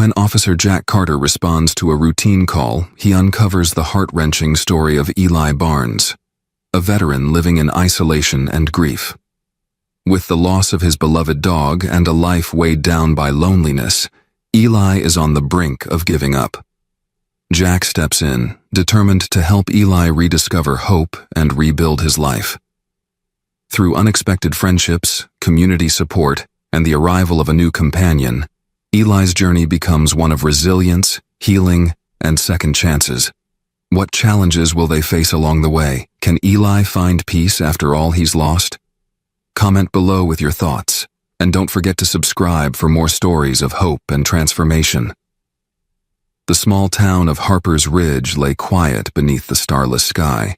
When Officer Jack Carter responds to a routine call, he uncovers the heart-wrenching story of Eli Barnes, a veteran living in isolation and grief. With the loss of his beloved dog and a life weighed down by loneliness, Eli is on the brink of giving up. Jack steps in, determined to help Eli rediscover hope and rebuild his life. Through unexpected friendships, community support, and the arrival of a new companion, Eli's journey becomes one of resilience, healing, and second chances. What challenges will they face along the way? Can Eli find peace after all he's lost? Comment below with your thoughts, and don't forget to subscribe for more stories of hope and transformation. The small town of Harper's Ridge lay quiet beneath the starless sky.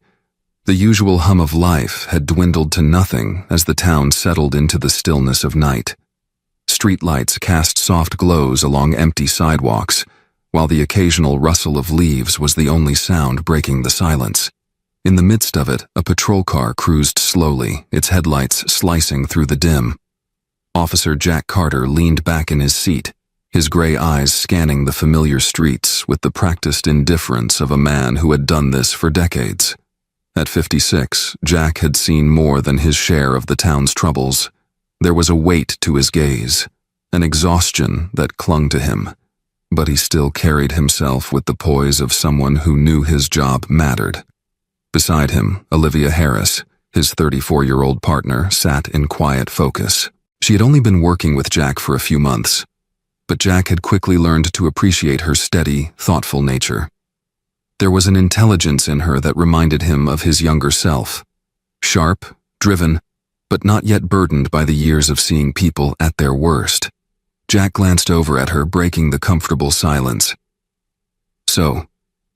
The usual hum of life had dwindled to nothing as the town settled into the stillness of night. Streetlights cast soft glows along empty sidewalks, while the occasional rustle of leaves was the only sound breaking the silence. In the midst of it, a patrol car cruised slowly, its headlights slicing through the dim. Officer Jack Carter leaned back in his seat, his gray eyes scanning the familiar streets with the practiced indifference of a man who had done this for decades. At 56, Jack had seen more than his share of the town's troubles. There was a weight to his gaze, an exhaustion that clung to him, but he still carried himself with the poise of someone who knew his job mattered. Beside him, Olivia Harris, his 34-year-old partner, sat in quiet focus. She had only been working with Jack for a few months, but Jack had quickly learned to appreciate her steady, thoughtful nature. There was an intelligence in her that reminded him of his younger self. Sharp, driven, but not yet burdened by the years of seeing people at their worst. Jack glanced over at her, breaking the comfortable silence. "So,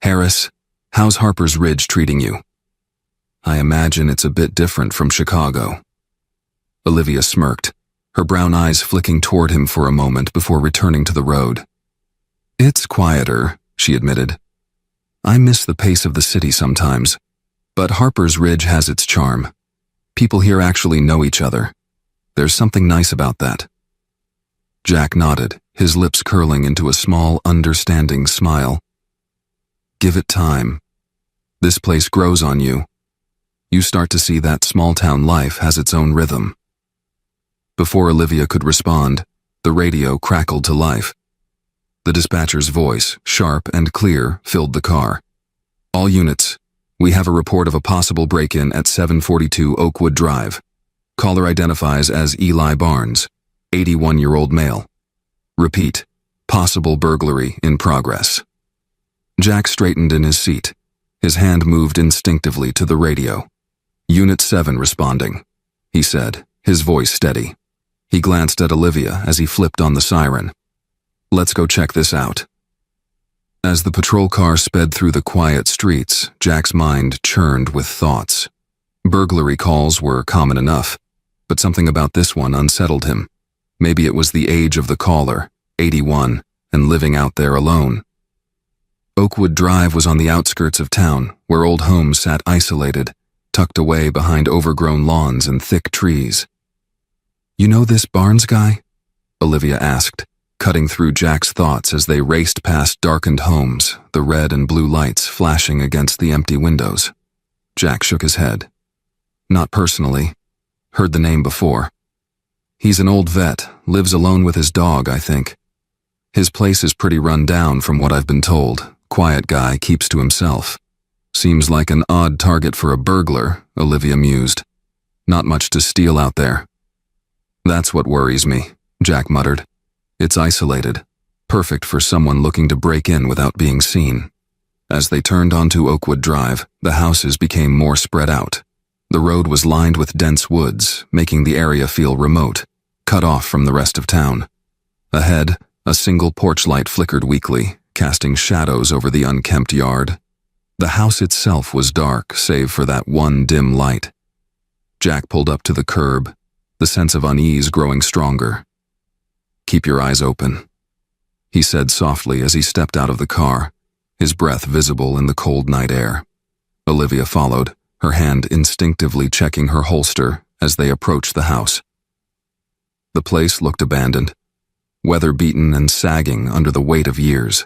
Harris, how's Harper's Ridge treating you?" "I imagine it's a bit different from Chicago." Olivia smirked, her brown eyes flicking toward him for a moment before returning to the road. "It's quieter," she admitted. "I miss the pace of the city sometimes, but Harper's Ridge has its charm. People here actually know each other. There's something nice about that." Jack nodded, his lips curling into a small, understanding smile. "Give it time. This place grows on you. You start to see that small-town life has its own rhythm." Before Olivia could respond, the radio crackled to life. The dispatcher's voice, sharp and clear, filled the car. "All units, we have a report of a possible break-in at 742 Oakwood Drive. Caller identifies as Eli Barnes, 81-year-old male. Repeat, possible burglary in progress." Jack straightened in his seat. His hand moved instinctively to the radio. "Unit 7 responding," he said, his voice steady. He glanced at Olivia as he flipped on the siren. "Let's go check this out." As the patrol car sped through the quiet streets, Jack's mind churned with thoughts. Burglary calls were common enough, but something about this one unsettled him. Maybe it was the age of the caller, 81, and living out there alone. Oakwood Drive was on the outskirts of town, where old homes sat isolated, tucked away behind overgrown lawns and thick trees. "You know this Barnes guy?" Olivia asked, cutting through Jack's thoughts as they raced past darkened homes, the red and blue lights flashing against the empty windows. Jack shook his head. "Not personally. Heard the name before. He's an old vet, lives alone with his dog, I think. His place is pretty run down from what I've been told. Quiet guy, keeps to himself. Seems like an odd target for a burglar," Olivia mused. "Not much to steal out there." "That's what worries me," Jack muttered. "It's isolated, perfect for someone looking to break in without being seen." As they turned onto Oakwood Drive, the houses became more spread out. The road was lined with dense woods, making the area feel remote, cut off from the rest of town. Ahead, a single porch light flickered weakly, casting shadows over the unkempt yard. The house itself was dark, save for that one dim light. Jack pulled up to the curb, the sense of unease growing stronger. "Keep your eyes open," he said softly as he stepped out of the car, his breath visible in the cold night air. Olivia followed, her hand instinctively checking her holster as they approached the house. The place looked abandoned. weather-beaten and sagging under the weight of years.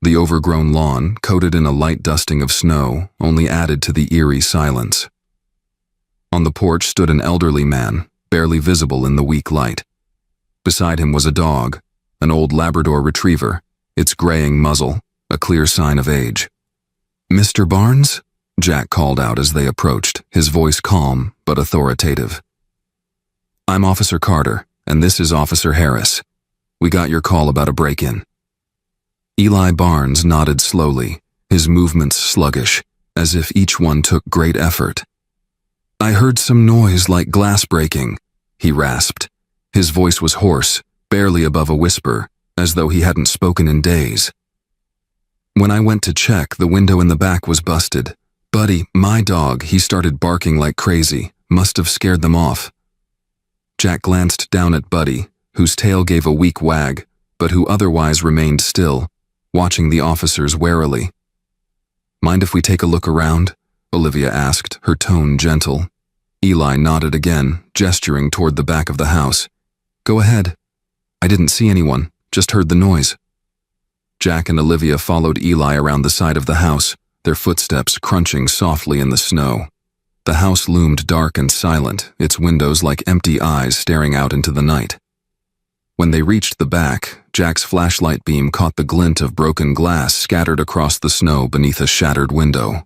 The overgrown lawn, coated in a light dusting of snow, only added to the eerie silence. On the porch stood an elderly man, barely visible in the weak light. Beside him was a dog, an old Labrador retriever, its graying muzzle, a clear sign of age. "Mr. Barnes?" Jack called out as they approached, his voice calm but authoritative. "I'm Officer Carter, and this is Officer Harris. We got your call about a break-in." Eli Barnes nodded slowly, his movements sluggish, as if each one took great effort. "I heard some noise like glass breaking," he rasped. His voice was hoarse, barely above a whisper, as though he hadn't spoken in days. "When I went to check, the window in the back was busted. Buddy, my dog, he started barking like crazy, must have scared them off." Jack glanced down at Buddy, whose tail gave a weak wag, but who otherwise remained still, watching the officers warily. "Mind if we take a look around?" Olivia asked, her tone gentle. Eli nodded again, gesturing toward the back of the house. "Go ahead. I didn't see anyone, just heard the noise." Jack and Olivia followed Eli around the side of the house, their footsteps crunching softly in the snow. The house loomed dark and silent, its windows like empty eyes staring out into the night. When they reached the back, Jack's flashlight beam caught the glint of broken glass scattered across the snow beneath a shattered window.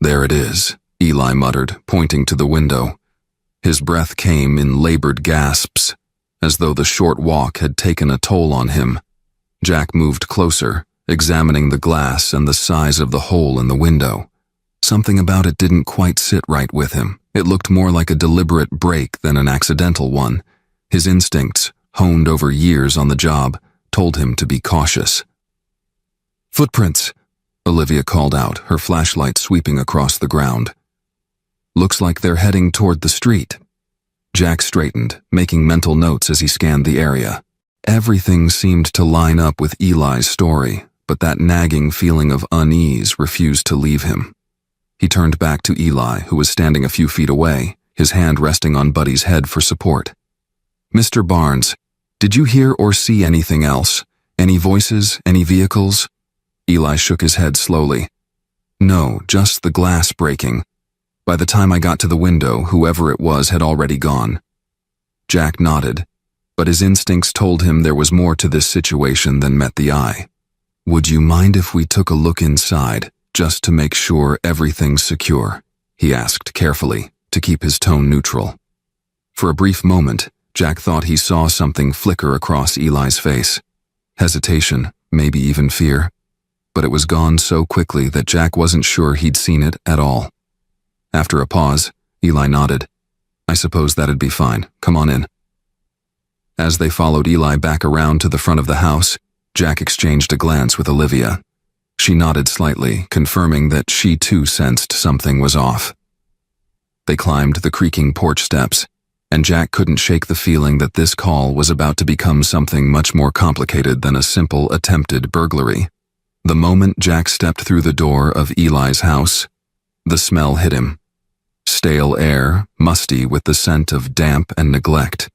"There it is," Eli muttered, pointing to the window. His breath came in labored gasps, as though the short walk had taken a toll on him. Jack moved closer, examining the glass and the size of the hole in the window. Something about it didn't quite sit right with him. It looked more like a deliberate break than an accidental one. His instincts, honed over years on the job, told him to be cautious. "Footprints," Olivia called out, her flashlight sweeping across the ground. "Looks like they're heading toward the street." Jack straightened, making mental notes as he scanned the area. Everything seemed to line up with Eli's story, but that nagging feeling of unease refused to leave him. He turned back to Eli, who was standing a few feet away, his hand resting on Buddy's head for support. "Mr. Barnes, did you hear or see anything else? Any voices, any vehicles?" Eli shook his head slowly. "No, just the glass breaking. By the time I got to the window, whoever it was had already gone." Jack nodded, but his instincts told him there was more to this situation than met the eye. "Would you mind if we took a look inside, just to make sure everything's secure?" he asked carefully, to keep his tone neutral. For a brief moment, Jack thought he saw something flicker across Eli's face. Hesitation, maybe even fear. But it was gone so quickly that Jack wasn't sure he'd seen it at all. After a pause, Eli nodded. "I suppose that'd be fine. Come on in." As they followed Eli back around to the front of the house, Jack exchanged a glance with Olivia. She nodded slightly, confirming that she too sensed something was off. They climbed the creaking porch steps, and Jack couldn't shake the feeling that this call was about to become something much more complicated than a simple attempted burglary. The moment Jack stepped through the door of Eli's house, the smell hit him. Stale air, musty with the scent of damp and neglect.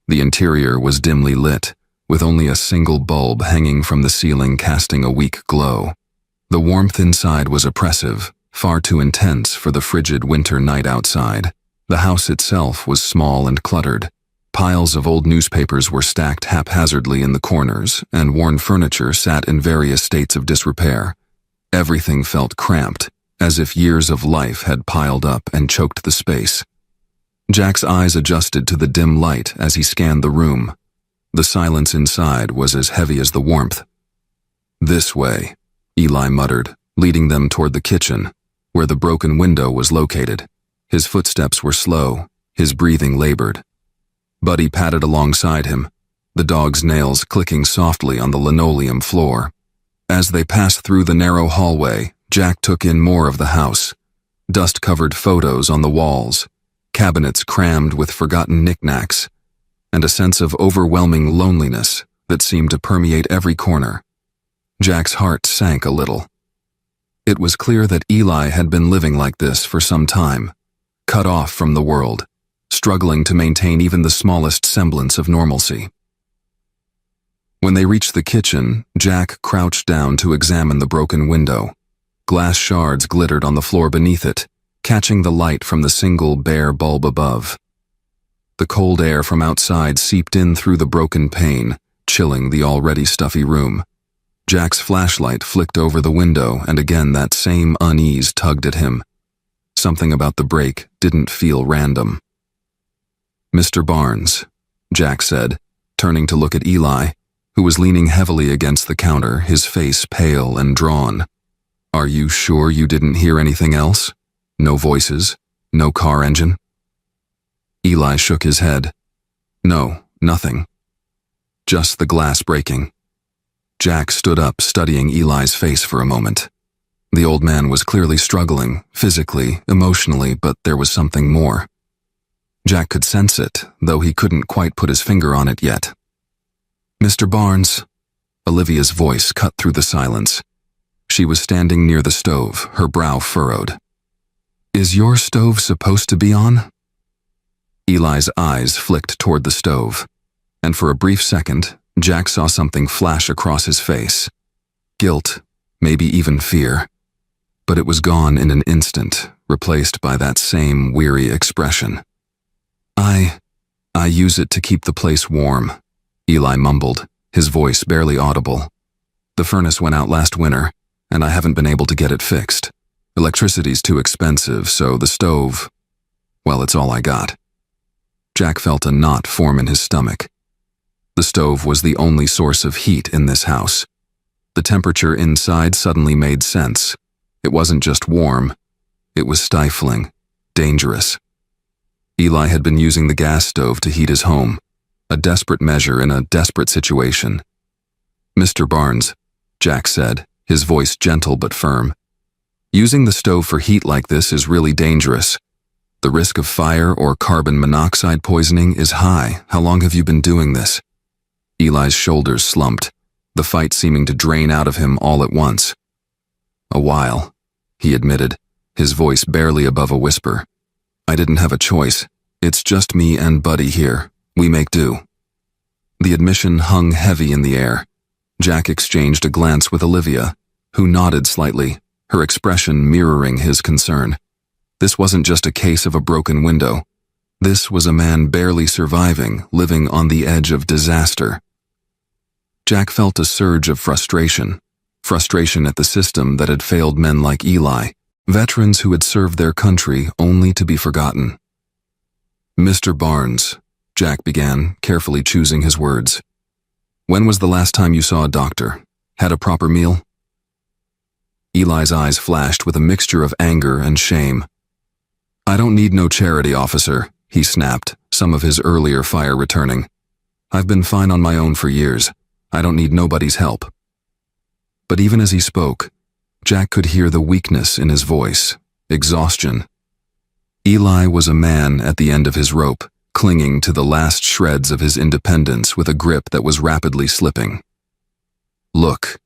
The interior was dimly lit, with only a single bulb hanging from the ceiling casting a weak glow. The warmth inside was oppressive, far too intense for the frigid winter night outside. The house itself was small and cluttered. Piles of old newspapers were stacked haphazardly in the corners, and worn furniture sat in various states of disrepair. Everything felt cramped, as if years of life had piled up and choked the space. Jack's eyes adjusted to the dim light as he scanned the room. The silence inside was as heavy as the warmth. "This way," Eli muttered, leading them toward the kitchen, where the broken window was located. His footsteps were slow, his breathing labored. Buddy padded alongside him, the dog's nails clicking softly on the linoleum floor. As they passed through the narrow hallway, Jack took in more of the house. Dust-covered photos on the walls, cabinets crammed with forgotten knickknacks, and a sense of overwhelming loneliness that seemed to permeate every corner. Jack's heart sank a little. It was clear that Eli had been living like this for some time, cut off from the world, struggling to maintain even the smallest semblance of normalcy. When they reached the kitchen, Jack crouched down to examine the broken window. Glass shards glittered on the floor beneath it, catching the light from the single bare bulb above. The cold air from outside seeped in through the broken pane, chilling the already stuffy room. Jack's flashlight flicked over the window, and again that same unease tugged at him. Something about the break didn't feel random. "Mr. Barnes," Jack said, turning to look at Eli, who was leaning heavily against the counter, his face pale and drawn. "Are you sure you didn't hear anything else? No voices? No car engine?" Eli shook his head. "No, nothing. Just the glass breaking." Jack stood up, studying Eli's face for a moment. The old man was clearly struggling, physically, emotionally, but there was something more. Jack could sense it, though he couldn't quite put his finger on it yet. "Mr. Barnes," Olivia's voice cut through the silence. She was standing near the stove, her brow furrowed. "Is your stove supposed to be on?" Eli's eyes flicked toward the stove, and for a brief second, Jack saw something flash across his face. Guilt, maybe even fear. But it was gone in an instant, replaced by that same weary expression. I use it to keep the place warm," Eli mumbled, his voice barely audible. "The furnace went out last winter, and I haven't been able to get it fixed. Electricity's too expensive, so the stove, well, it's all I got." Jack felt a knot form in his stomach. The stove was the only source of heat in this house. The temperature inside suddenly made sense. It wasn't just warm, it was stifling, dangerous. Eli had been using the gas stove to heat his home, a desperate measure in a desperate situation. "Mr. Barnes," Jack said, his voice gentle but firm. "Using the stove for heat like this is really dangerous. The risk of fire or carbon monoxide poisoning is high. How long have you been doing this?" Eli's shoulders slumped, the fight seeming to drain out of him all at once. "A while," he admitted, his voice barely above a whisper. "I didn't have a choice. It's just me and Buddy here. We make do." The admission hung heavy in the air. Jack exchanged a glance with Olivia, who nodded slightly, her expression mirroring his concern. This wasn't just a case of a broken window. This was a man barely surviving, living on the edge of disaster. Jack felt a surge of frustration at the system that had failed men like Eli, veterans who had served their country only to be forgotten. "Mr. Barnes," Jack began, carefully choosing his words. "When was the last time you saw a doctor? Had a proper meal?" Eli's eyes flashed with a mixture of anger and shame. "I don't need no charity, officer," he snapped, some of his earlier fire returning. "I've been fine on my own for years. I don't need nobody's help." But even as he spoke, Jack could hear the weakness in his voice, exhaustion. Eli was a man at the end of his rope, clinging to the last shreds of his independence with a grip that was rapidly slipping. "Look,"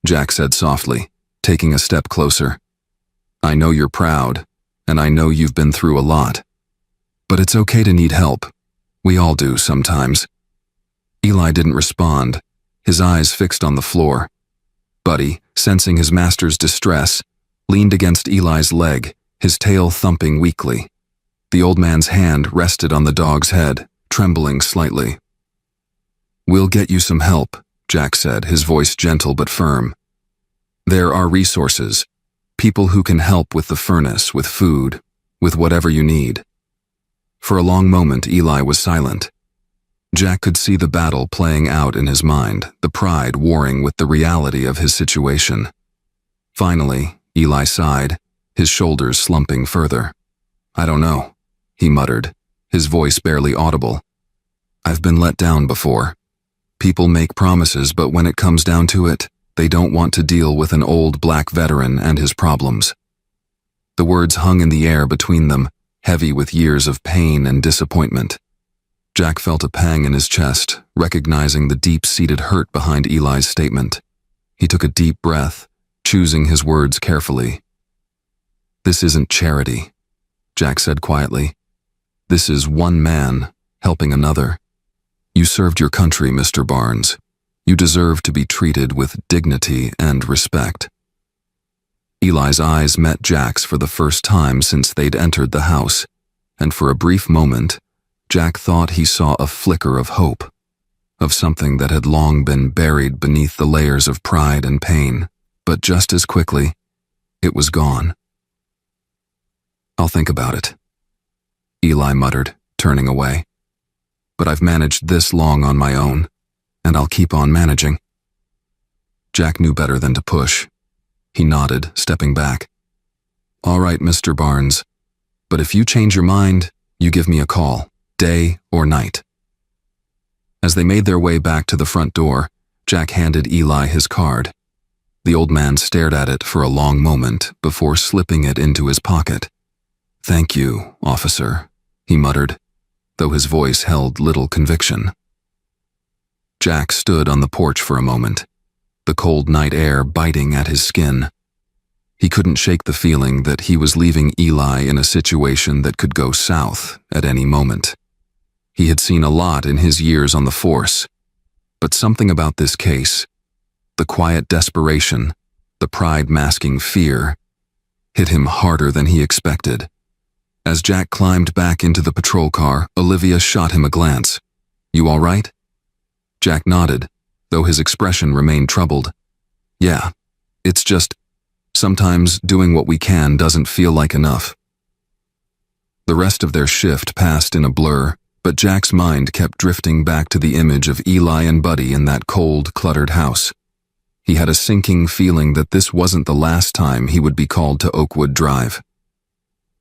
Jack said softly, taking a step closer. "I know you're proud, and I know you've been through a lot. But it's okay to need help. We all do sometimes." Eli didn't respond, his eyes fixed on the floor. Buddy, sensing his master's distress, leaned against Eli's leg, his tail thumping weakly. The old man's hand rested on the dog's head, trembling slightly. "We'll get you some help," Jack said, his voice gentle but firm. "There are resources, people who can help with the furnace, with food, with whatever you need." For a long moment, Eli was silent. Jack could see the battle playing out in his mind, the pride warring with the reality of his situation. Finally, Eli sighed, his shoulders slumping further. "I don't know," he muttered, his voice barely audible. "I've been let down before. People make promises, but when it comes down to it, they don't want to deal with an old black veteran and his problems." The words hung in the air between them, heavy with years of pain and disappointment. Jack felt a pang in his chest, recognizing the deep-seated hurt behind Eli's statement. He took a deep breath, choosing his words carefully. "This isn't charity," Jack said quietly. "This is one man helping another. You served your country, Mr. Barnes. You deserve to be treated with dignity and respect." Eli's eyes met Jack's for the first time since they'd entered the house, and for a brief moment, Jack thought he saw a flicker of hope, of something that had long been buried beneath the layers of pride and pain, but just as quickly, it was gone. "I'll think about it," Eli muttered, turning away. "But I've managed this long on my own, and I'll keep on managing." Jack knew better than to push. He nodded, stepping back. "All right, Mr. Barnes, but if you change your mind, you give me a call, day or night." As they made their way back to the front door, Jack handed Eli his card. The old man stared at it for a long moment before slipping it into his pocket. "Thank you, officer," he muttered, though his voice held little conviction. Jack stood on the porch for a moment, the cold night air biting at his skin. He couldn't shake the feeling that he was leaving Eli in a situation that could go south at any moment. He had seen a lot in his years on the force, but something about this case, the quiet desperation, the pride masking fear, hit him harder than he expected. As Jack climbed back into the patrol car, Olivia shot him a glance. "You all right?" Jack nodded, though his expression remained troubled. "Yeah, it's just, sometimes doing what we can doesn't feel like enough." The rest of their shift passed in a blur, but Jack's mind kept drifting back to the image of Eli and Buddy in that cold, cluttered house. He had a sinking feeling that this wasn't the last time he would be called to Oakwood Drive.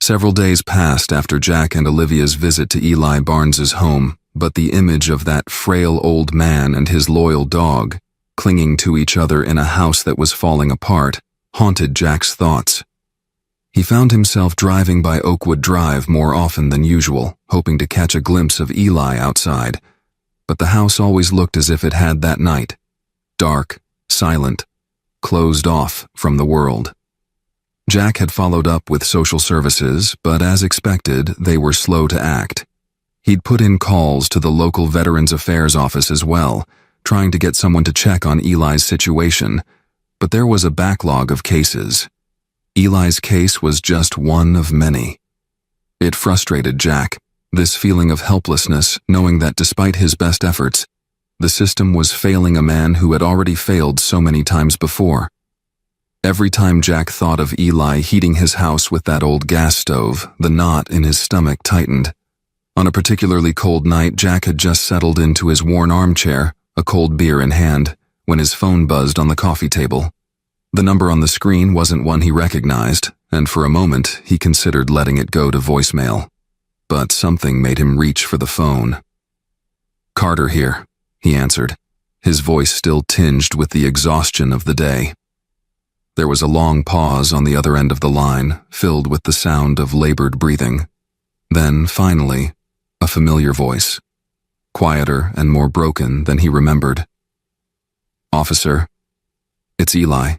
Several days passed after Jack and Olivia's visit to Eli Barnes's home, but the image of that frail old man and his loyal dog, clinging to each other in a house that was falling apart, haunted Jack's thoughts. He found himself driving by Oakwood Drive more often than usual, hoping to catch a glimpse of Eli outside, but the house always looked as if it had that night. Dark, silent, closed off from the world. Jack had followed up with social services, but as expected, they were slow to act. He'd put in calls to the local Veterans Affairs office as well, trying to get someone to check on Eli's situation, but there was a backlog of cases. Eli's case was just one of many. It frustrated Jack, this feeling of helplessness, knowing that despite his best efforts, the system was failing a man who had already failed so many times before. Every time Jack thought of Eli heating his house with that old gas stove, the knot in his stomach tightened. On a particularly cold night, Jack had just settled into his worn armchair, a cold beer in hand, when his phone buzzed on the coffee table. The number on the screen wasn't one he recognized, and for a moment he considered letting it go to voicemail. But something made him reach for the phone. "Carter here," he answered, his voice still tinged with the exhaustion of the day. There was a long pause on the other end of the line, filled with the sound of labored breathing. Then, finally, a familiar voice, quieter and more broken than he remembered. "Officer, it's Eli."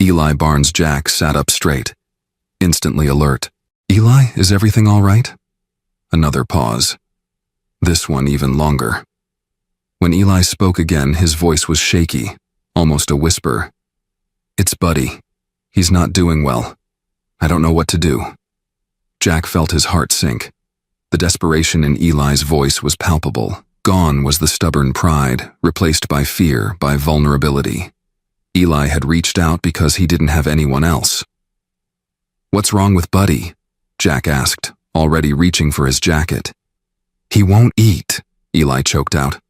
Eli Barnes. Jack sat up straight, instantly alert. "Eli, is everything all right?" Another pause. This one even longer. When Eli spoke again, his voice was shaky, almost a whisper. "It's Buddy. He's not doing well. I don't know what to do." Jack felt his heart sink. The desperation in Eli's voice was palpable. Gone was the stubborn pride, replaced by fear, by vulnerability. Eli had reached out because he didn't have anyone else. "What's wrong with Buddy?" Jack asked, already reaching for his jacket. "He won't eat," Eli choked out.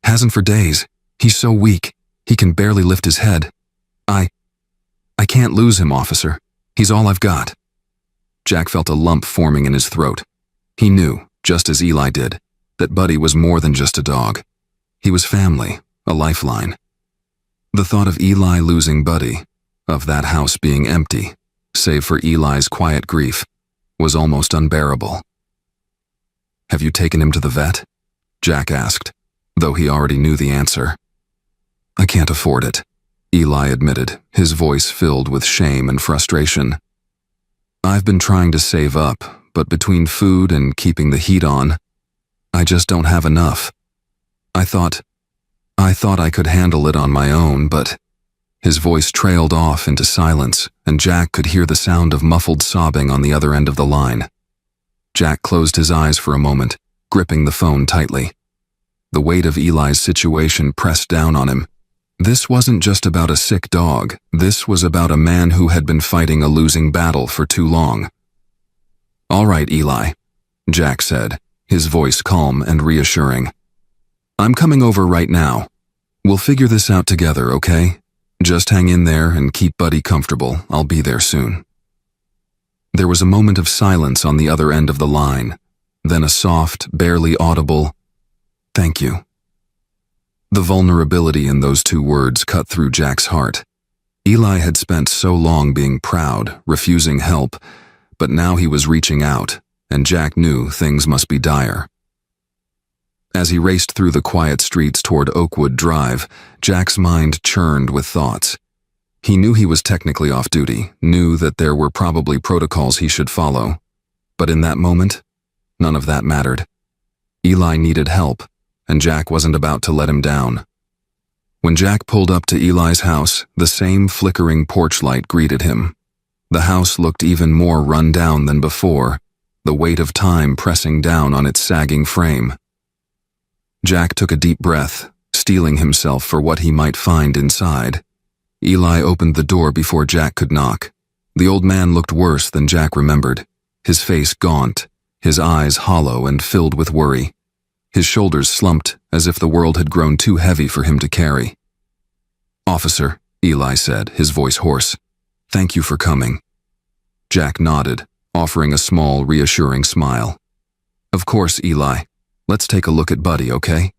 "Hasn't for days. He's so weak. He can barely lift his head. I can't lose him, officer. He's all I've got." Jack felt a lump forming in his throat. He knew, just as Eli did, that Buddy was more than just a dog. He was family, a lifeline. The thought of Eli losing Buddy, of that house being empty, save for Eli's quiet grief, was almost unbearable. "Have you taken him to the vet?" Jack asked, though he already knew the answer. "I can't afford it," Eli admitted, his voice filled with shame and frustration. "I've been trying to save up, but between food and keeping the heat on, I just don't have enough. I thought..." I thought I could handle it on my own, but... His voice trailed off into silence, and Jack could hear the sound of muffled sobbing on the other end of the line. Jack closed his eyes for a moment, gripping the phone tightly. The weight of Eli's situation pressed down on him. This wasn't just about a sick dog. This was about a man who had been fighting a losing battle for too long. "All right, Eli," Jack said, his voice calm and reassuring. "I'm coming over right now. We'll figure this out together, okay? Just hang in there and keep Buddy comfortable. I'll be there soon." There was a moment of silence on the other end of the line, then a soft, barely audible, "Thank you." The vulnerability in those two words cut through Jack's heart. Eli had spent so long being proud, refusing help, but now he was reaching out, and Jack knew things must be dire. As he raced through the quiet streets toward Oakwood Drive, Jack's mind churned with thoughts. He knew he was technically off duty, knew that there were probably protocols he should follow. But in that moment, none of that mattered. Eli needed help, and Jack wasn't about to let him down. When Jack pulled up to Eli's house, the same flickering porch light greeted him. The house looked even more run down than before, the weight of time pressing down on its sagging frame. Jack took a deep breath, steeling himself for what he might find inside. Eli opened the door before Jack could knock. The old man looked worse than Jack remembered, his face gaunt, his eyes hollow and filled with worry. His shoulders slumped as if the world had grown too heavy for him to carry. "Officer," Eli said, his voice hoarse, "thank you for coming." Jack nodded, offering a small, reassuring smile. "Of course, Eli. Let's take a look at Buddy, okay?"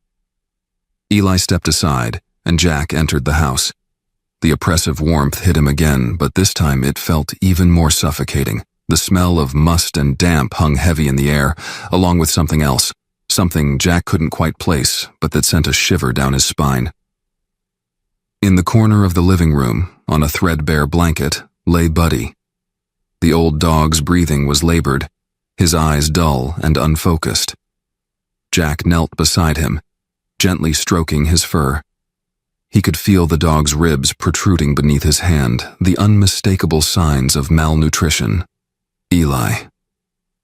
Eli stepped aside, and Jack entered the house. The oppressive warmth hit him again, but this time it felt even more suffocating. The smell of must and damp hung heavy in the air, along with something else, something Jack couldn't quite place, but that sent a shiver down his spine. In the corner of the living room, on a threadbare blanket, lay Buddy. The old dog's breathing was labored, his eyes dull and unfocused. Jack knelt beside him, gently stroking his fur. He could feel the dog's ribs protruding beneath his hand, the unmistakable signs of malnutrition. "Eli,"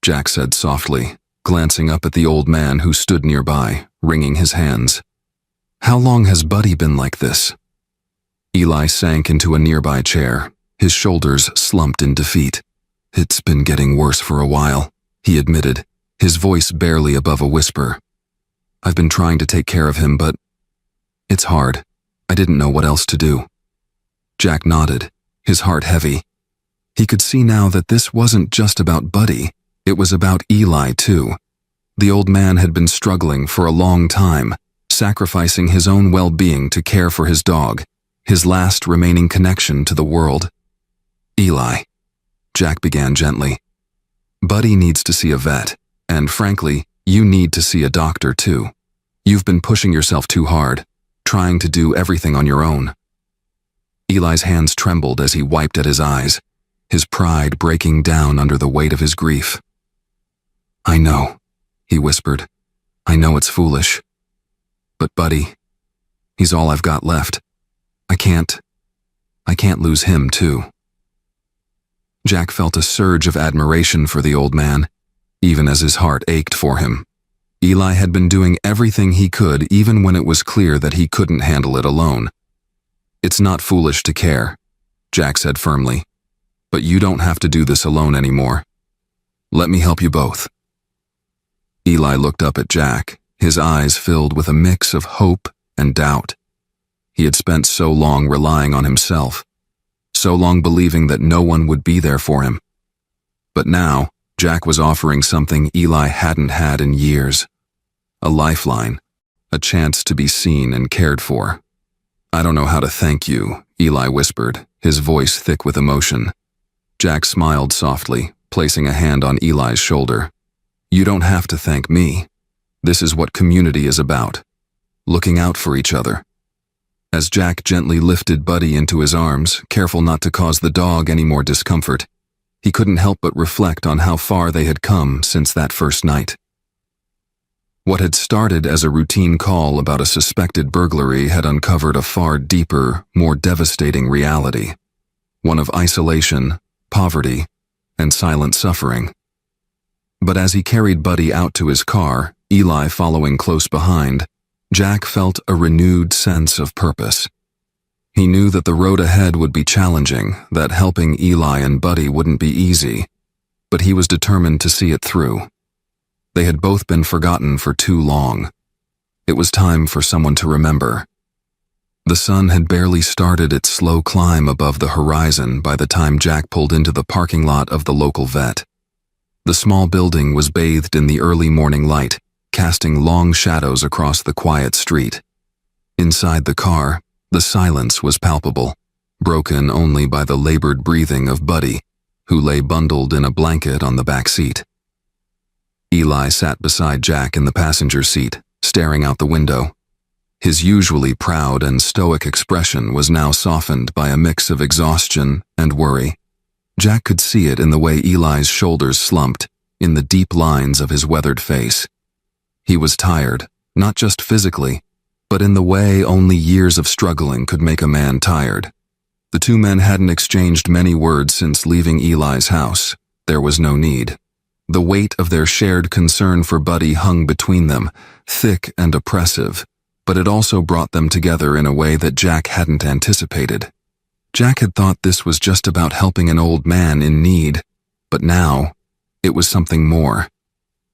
Jack said softly, glancing up at the old man who stood nearby, wringing his hands. "How long has Buddy been like this?" Eli sank into a nearby chair, his shoulders slumped in defeat. "It's been getting worse for a while," he admitted, his voice barely above a whisper. "I've been trying to take care of him, but it's hard. I didn't know what else to do." Jack nodded, his heart heavy. He could see now that this wasn't just about Buddy, it was about Eli too. The old man had been struggling for a long time, sacrificing his own well-being to care for his dog, his last remaining connection to the world. "Eli," Jack began gently, "Buddy needs to see a vet, and frankly, you need to see a doctor too. You've been pushing yourself too hard, trying to do everything on your own." Eli's hands trembled as he wiped at his eyes, his pride breaking down under the weight of his grief. "I know," he whispered. "I know it's foolish. But Buddy, he's all I've got left. I can't lose him too." Jack felt a surge of admiration for the old man, even as his heart ached for him. Eli had been doing everything he could even when it was clear that he couldn't handle it alone. "It's not foolish to care," Jack said firmly, "but you don't have to do this alone anymore. Let me help you both." Eli looked up at Jack, his eyes filled with a mix of hope and doubt. He had spent so long relying on himself, so long believing that no one would be there for him. But now, Jack was offering something Eli hadn't had in years. A lifeline, a chance to be seen and cared for. "I don't know how to thank you," Eli whispered, his voice thick with emotion. Jack smiled softly, placing a hand on Eli's shoulder. "You don't have to thank me. This is what community is about. Looking out for each other." As Jack gently lifted Buddy into his arms, careful not to cause the dog any more discomfort, he couldn't help but reflect on how far they had come since that first night. What had started as a routine call about a suspected burglary had uncovered a far deeper, more devastating reality. One of isolation, poverty, and silent suffering. But as he carried Buddy out to his car, Eli following close behind, Jack felt a renewed sense of purpose. He knew that the road ahead would be challenging, that helping Eli and Buddy wouldn't be easy, but he was determined to see it through. They had both been forgotten for too long. It was time for someone to remember. The sun had barely started its slow climb above the horizon by the time Jack pulled into the parking lot of the local vet. The small building was bathed in the early morning light, casting long shadows across the quiet street. Inside the car, the silence was palpable, broken only by the labored breathing of Buddy, who lay bundled in a blanket on the back seat. Eli sat beside Jack in the passenger seat, staring out the window. His usually proud and stoic expression was now softened by a mix of exhaustion and worry. Jack could see it in the way Eli's shoulders slumped, in the deep lines of his weathered face. He was tired, not just physically, but in the way only years of struggling could make a man tired. The two men hadn't exchanged many words since leaving Eli's house. There was no need. The weight of their shared concern for Buddy hung between them, thick and oppressive, but it also brought them together in a way that Jack hadn't anticipated. Jack had thought this was just about helping an old man in need, but now, it was something more.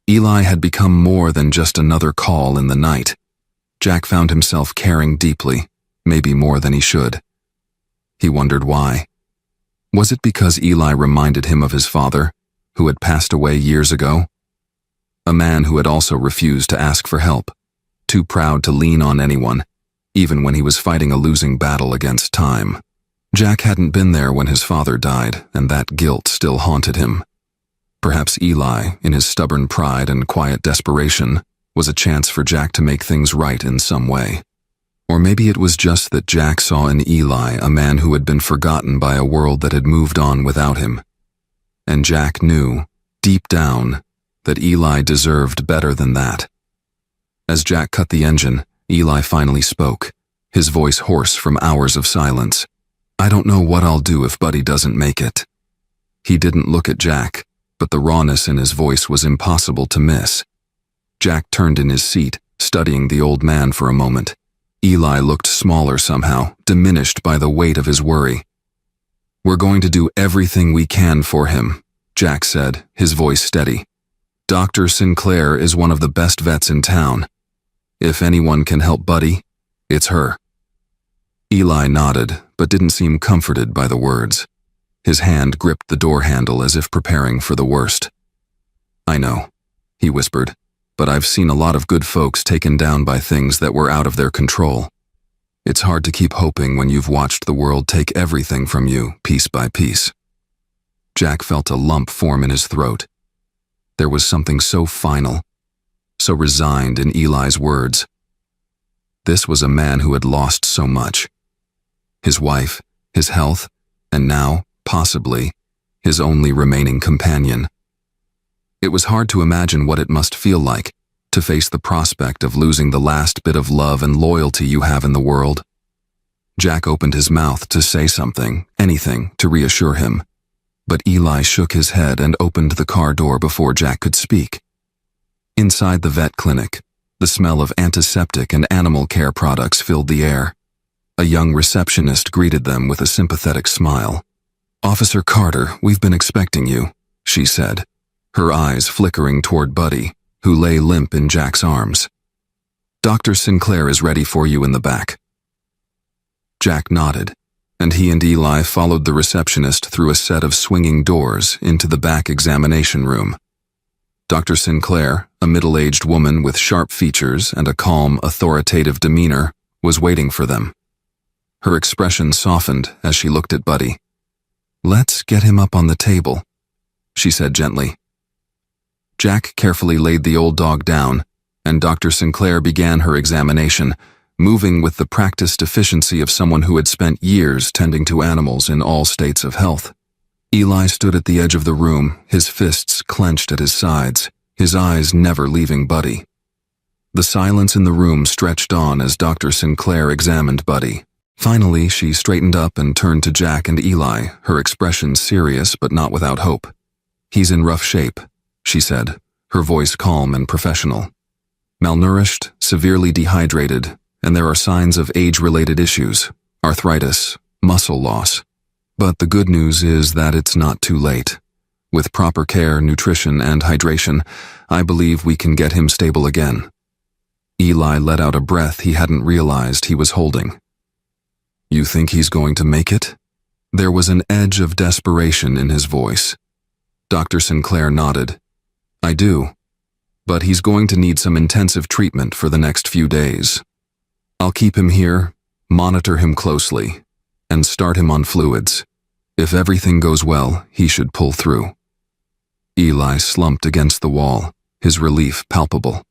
Eli had become more than just another call in the night. Jack found himself caring deeply, maybe more than he should. He wondered why. Was it because Eli reminded him of his father, who had passed away years ago? A man who had also refused to ask for help, too proud to lean on anyone, even when he was fighting a losing battle against time. Jack hadn't been there when his father died, and that guilt still haunted him. Perhaps Eli, in his stubborn pride and quiet desperation, was a chance for Jack to make things right in some way. Or maybe it was just that Jack saw in Eli a man who had been forgotten by a world that had moved on without him. And Jack knew, deep down, that Eli deserved better than that. As Jack cut the engine, Eli finally spoke, his voice hoarse from hours of silence. "I don't know what I'll do if Buddy doesn't make it." He didn't look at Jack, but the rawness in his voice was impossible to miss. Jack turned in his seat, studying the old man for a moment. Eli looked smaller somehow, diminished by the weight of his worry. "We're going to do everything we can for him," Jack said, his voice steady. "Dr. Sinclair is one of the best vets in town. If anyone can help Buddy, it's her." Eli nodded, but didn't seem comforted by the words. His hand gripped the door handle as if preparing for the worst. "I know," he whispered, "but I've seen a lot of good folks taken down by things that were out of their control. It's hard to keep hoping when you've watched the world take everything from you, piece by piece." Jack felt a lump form in his throat. There was something so final, so resigned in Eli's words. This was a man who had lost so much. His wife, his health, and now, possibly, his only remaining companion. It was hard to imagine what it must feel like to face the prospect of losing the last bit of love and loyalty you have in the world. Jack opened his mouth to say something, anything, to reassure him. But Eli shook his head and opened the car door before Jack could speak. Inside the vet clinic, the smell of antiseptic and animal care products filled the air. A young receptionist greeted them with a sympathetic smile. "Officer Carter, we've been expecting you," she said, her eyes flickering toward Buddy, who lay limp in Jack's arms. "Dr. Sinclair is ready for you in the back." Jack nodded, and he and Eli followed the receptionist through a set of swinging doors into the back examination room. Dr. Sinclair, a middle-aged woman with sharp features and a calm, authoritative demeanor, was waiting for them. Her expression softened as she looked at Buddy. "Let's get him up on the table," she said gently. Jack carefully laid the old dog down, and Dr. Sinclair began her examination, moving with the practiced efficiency of someone who had spent years tending to animals in all states of health. Eli stood at the edge of the room, his fists clenched at his sides, his eyes never leaving Buddy. The silence in the room stretched on as Dr. Sinclair examined Buddy. Finally, she straightened up and turned to Jack and Eli, her expression serious but not without hope. "He's in rough shape," she said, her voice calm and professional. "Malnourished, severely dehydrated, and there are signs of age-related issues, arthritis, muscle loss. But the good news is that it's not too late. With proper care, nutrition, and hydration, I believe we can get him stable again." Eli let out a breath he hadn't realized he was holding. "You think he's going to make it?" There was an edge of desperation in his voice. Dr. Sinclair nodded. "I do, but he's going to need some intensive treatment for the next few days. I'll keep him here, monitor him closely, and start him on fluids. If everything goes well, he should pull through." Eli slumped against the wall, his relief palpable.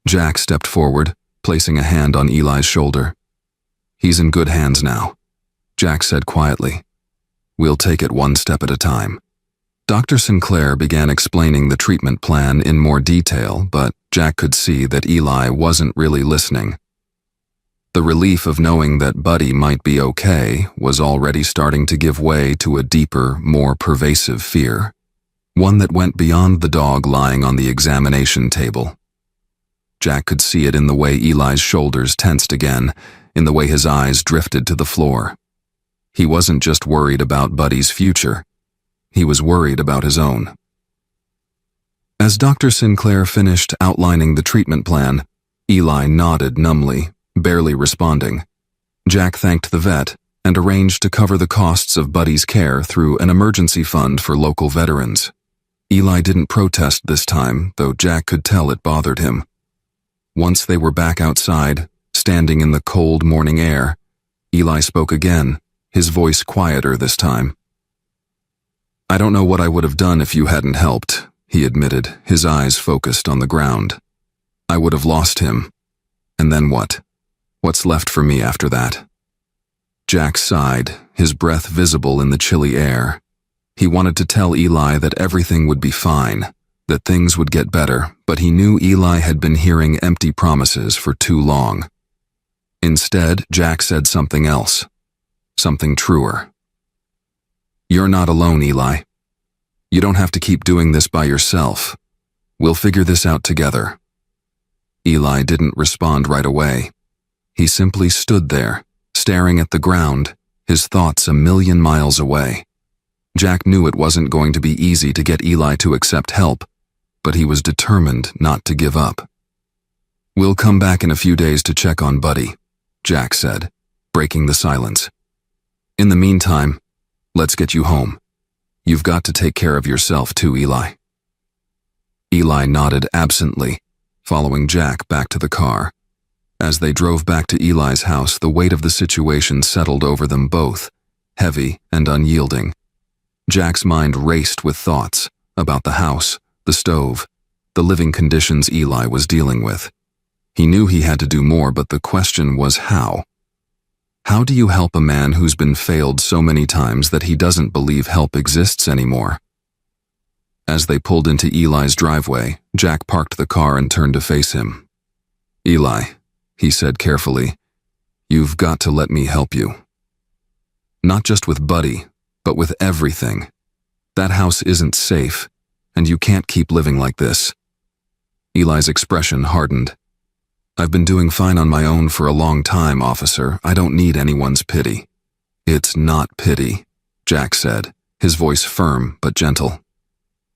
Jack stepped forward, placing a hand on Eli's shoulder. "He's in good hands now," Jack said quietly. "We'll take it one step at a time." Dr. Sinclair began explaining the treatment plan in more detail, but Jack could see that Eli wasn't really listening. The relief of knowing that Buddy might be okay was already starting to give way to a deeper, more pervasive fear, one that went beyond the dog lying on the examination table. Jack could see it in the way Eli's shoulders tensed again, in the way his eyes drifted to the floor. He wasn't just worried about Buddy's future. He was worried about his own. As Dr. Sinclair finished outlining the treatment plan, Eli nodded numbly, barely responding. Jack thanked the vet and arranged to cover the costs of Buddy's care through an emergency fund for local veterans. Eli didn't protest this time, though Jack could tell it bothered him. Once they were back outside, standing in the cold morning air, Eli spoke again, his voice quieter this time. "I don't know what I would have done if you hadn't helped," he admitted, his eyes focused on the ground. "I would have lost him. And then what? What's left for me after that?" Jack sighed, his breath visible in the chilly air. He wanted to tell Eli that everything would be fine, that things would get better, but he knew Eli had been hearing empty promises for too long. Instead, Jack said something else, something truer. "You're not alone, Eli. You don't have to keep doing this by yourself. We'll figure this out together." Eli didn't respond right away. He simply stood there, staring at the ground, his thoughts a million miles away. Jack knew it wasn't going to be easy to get Eli to accept help, but he was determined not to give up. "We'll come back in a few days to check on Buddy," Jack said, breaking the silence. "In the meantime, let's get you home. You've got to take care of yourself too, Eli." Eli nodded absently, following Jack back to the car. As they drove back to Eli's house, the weight of the situation settled over them both, heavy and unyielding. Jack's mind raced with thoughts about the house, the stove, the living conditions Eli was dealing with. He knew he had to do more, but the question was how. How do you help a man who's been failed so many times that he doesn't believe help exists anymore? As they pulled into Eli's driveway, Jack parked the car and turned to face him. "Eli," he said carefully, "you've got to let me help you. Not just with Buddy, but with everything. That house isn't safe, and you can't keep living like this." Eli's expression hardened. "I've been doing fine on my own for a long time, officer. I don't need anyone's pity." "It's not pity," Jack said, his voice firm but gentle.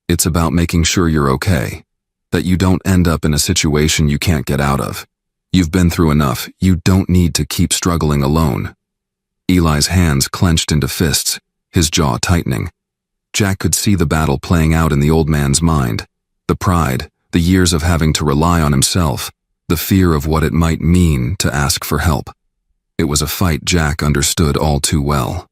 "It's about making sure you're okay, that you don't end up in a situation you can't get out of. You've been through enough. You don't need to keep struggling alone." Eli's hands clenched into fists, his jaw tightening. Jack could see the battle playing out in the old man's mind, the pride, the years of having to rely on himself, the fear of what it might mean to ask for help. It was a fight Jack understood all too well.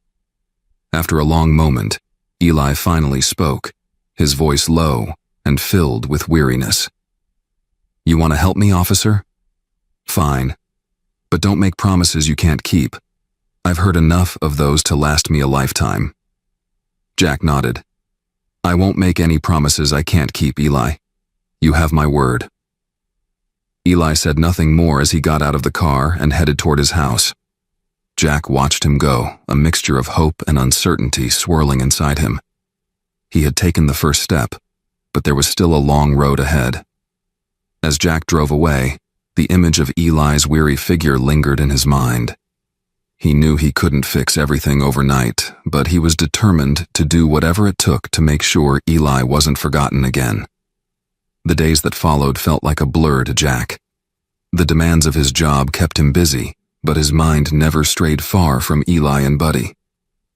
After a long moment, Eli finally spoke, his voice low and filled with weariness. "You want to help me, officer? Fine. But don't make promises you can't keep. I've heard enough of those to last me a lifetime." Jack nodded. "I won't make any promises I can't keep, Eli. You have my word." Eli said nothing more as he got out of the car and headed toward his house. Jack watched him go, a mixture of hope and uncertainty swirling inside him. He had taken the first step, but there was still a long road ahead. As Jack drove away, the image of Eli's weary figure lingered in his mind. He knew he couldn't fix everything overnight, but he was determined to do whatever it took to make sure Eli wasn't forgotten again. The days that followed felt like a blur to Jack. The demands of his job kept him busy, but his mind never strayed far from Eli and Buddy.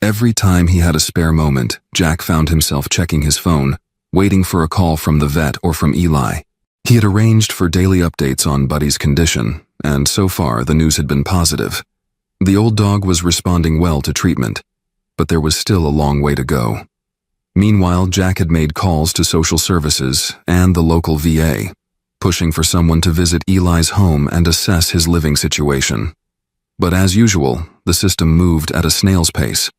Every time he had a spare moment, Jack found himself checking his phone, waiting for a call from the vet or from Eli. He had arranged for daily updates on Buddy's condition, and so far the news had been positive. The old dog was responding well to treatment, but there was still a long way to go. Meanwhile, Jack had made calls to social services and the local VA, pushing for someone to visit Eli's home and assess his living situation. But as usual, the system moved at a snail's pace.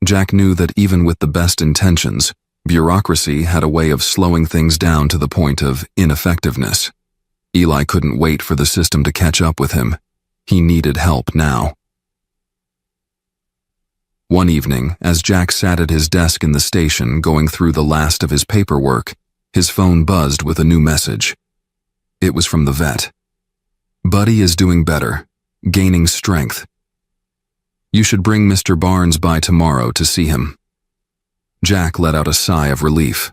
Jack knew that even with the best intentions, bureaucracy had a way of slowing things down to the point of ineffectiveness. Eli couldn't wait for the system to catch up with him. He needed help now. One evening, as Jack sat at his desk in the station going through the last of his paperwork, his phone buzzed with a new message. It was from the vet. Buddy is doing better, gaining strength. You should bring Mr. Barnes by tomorrow to see him. Jack let out a sigh of relief.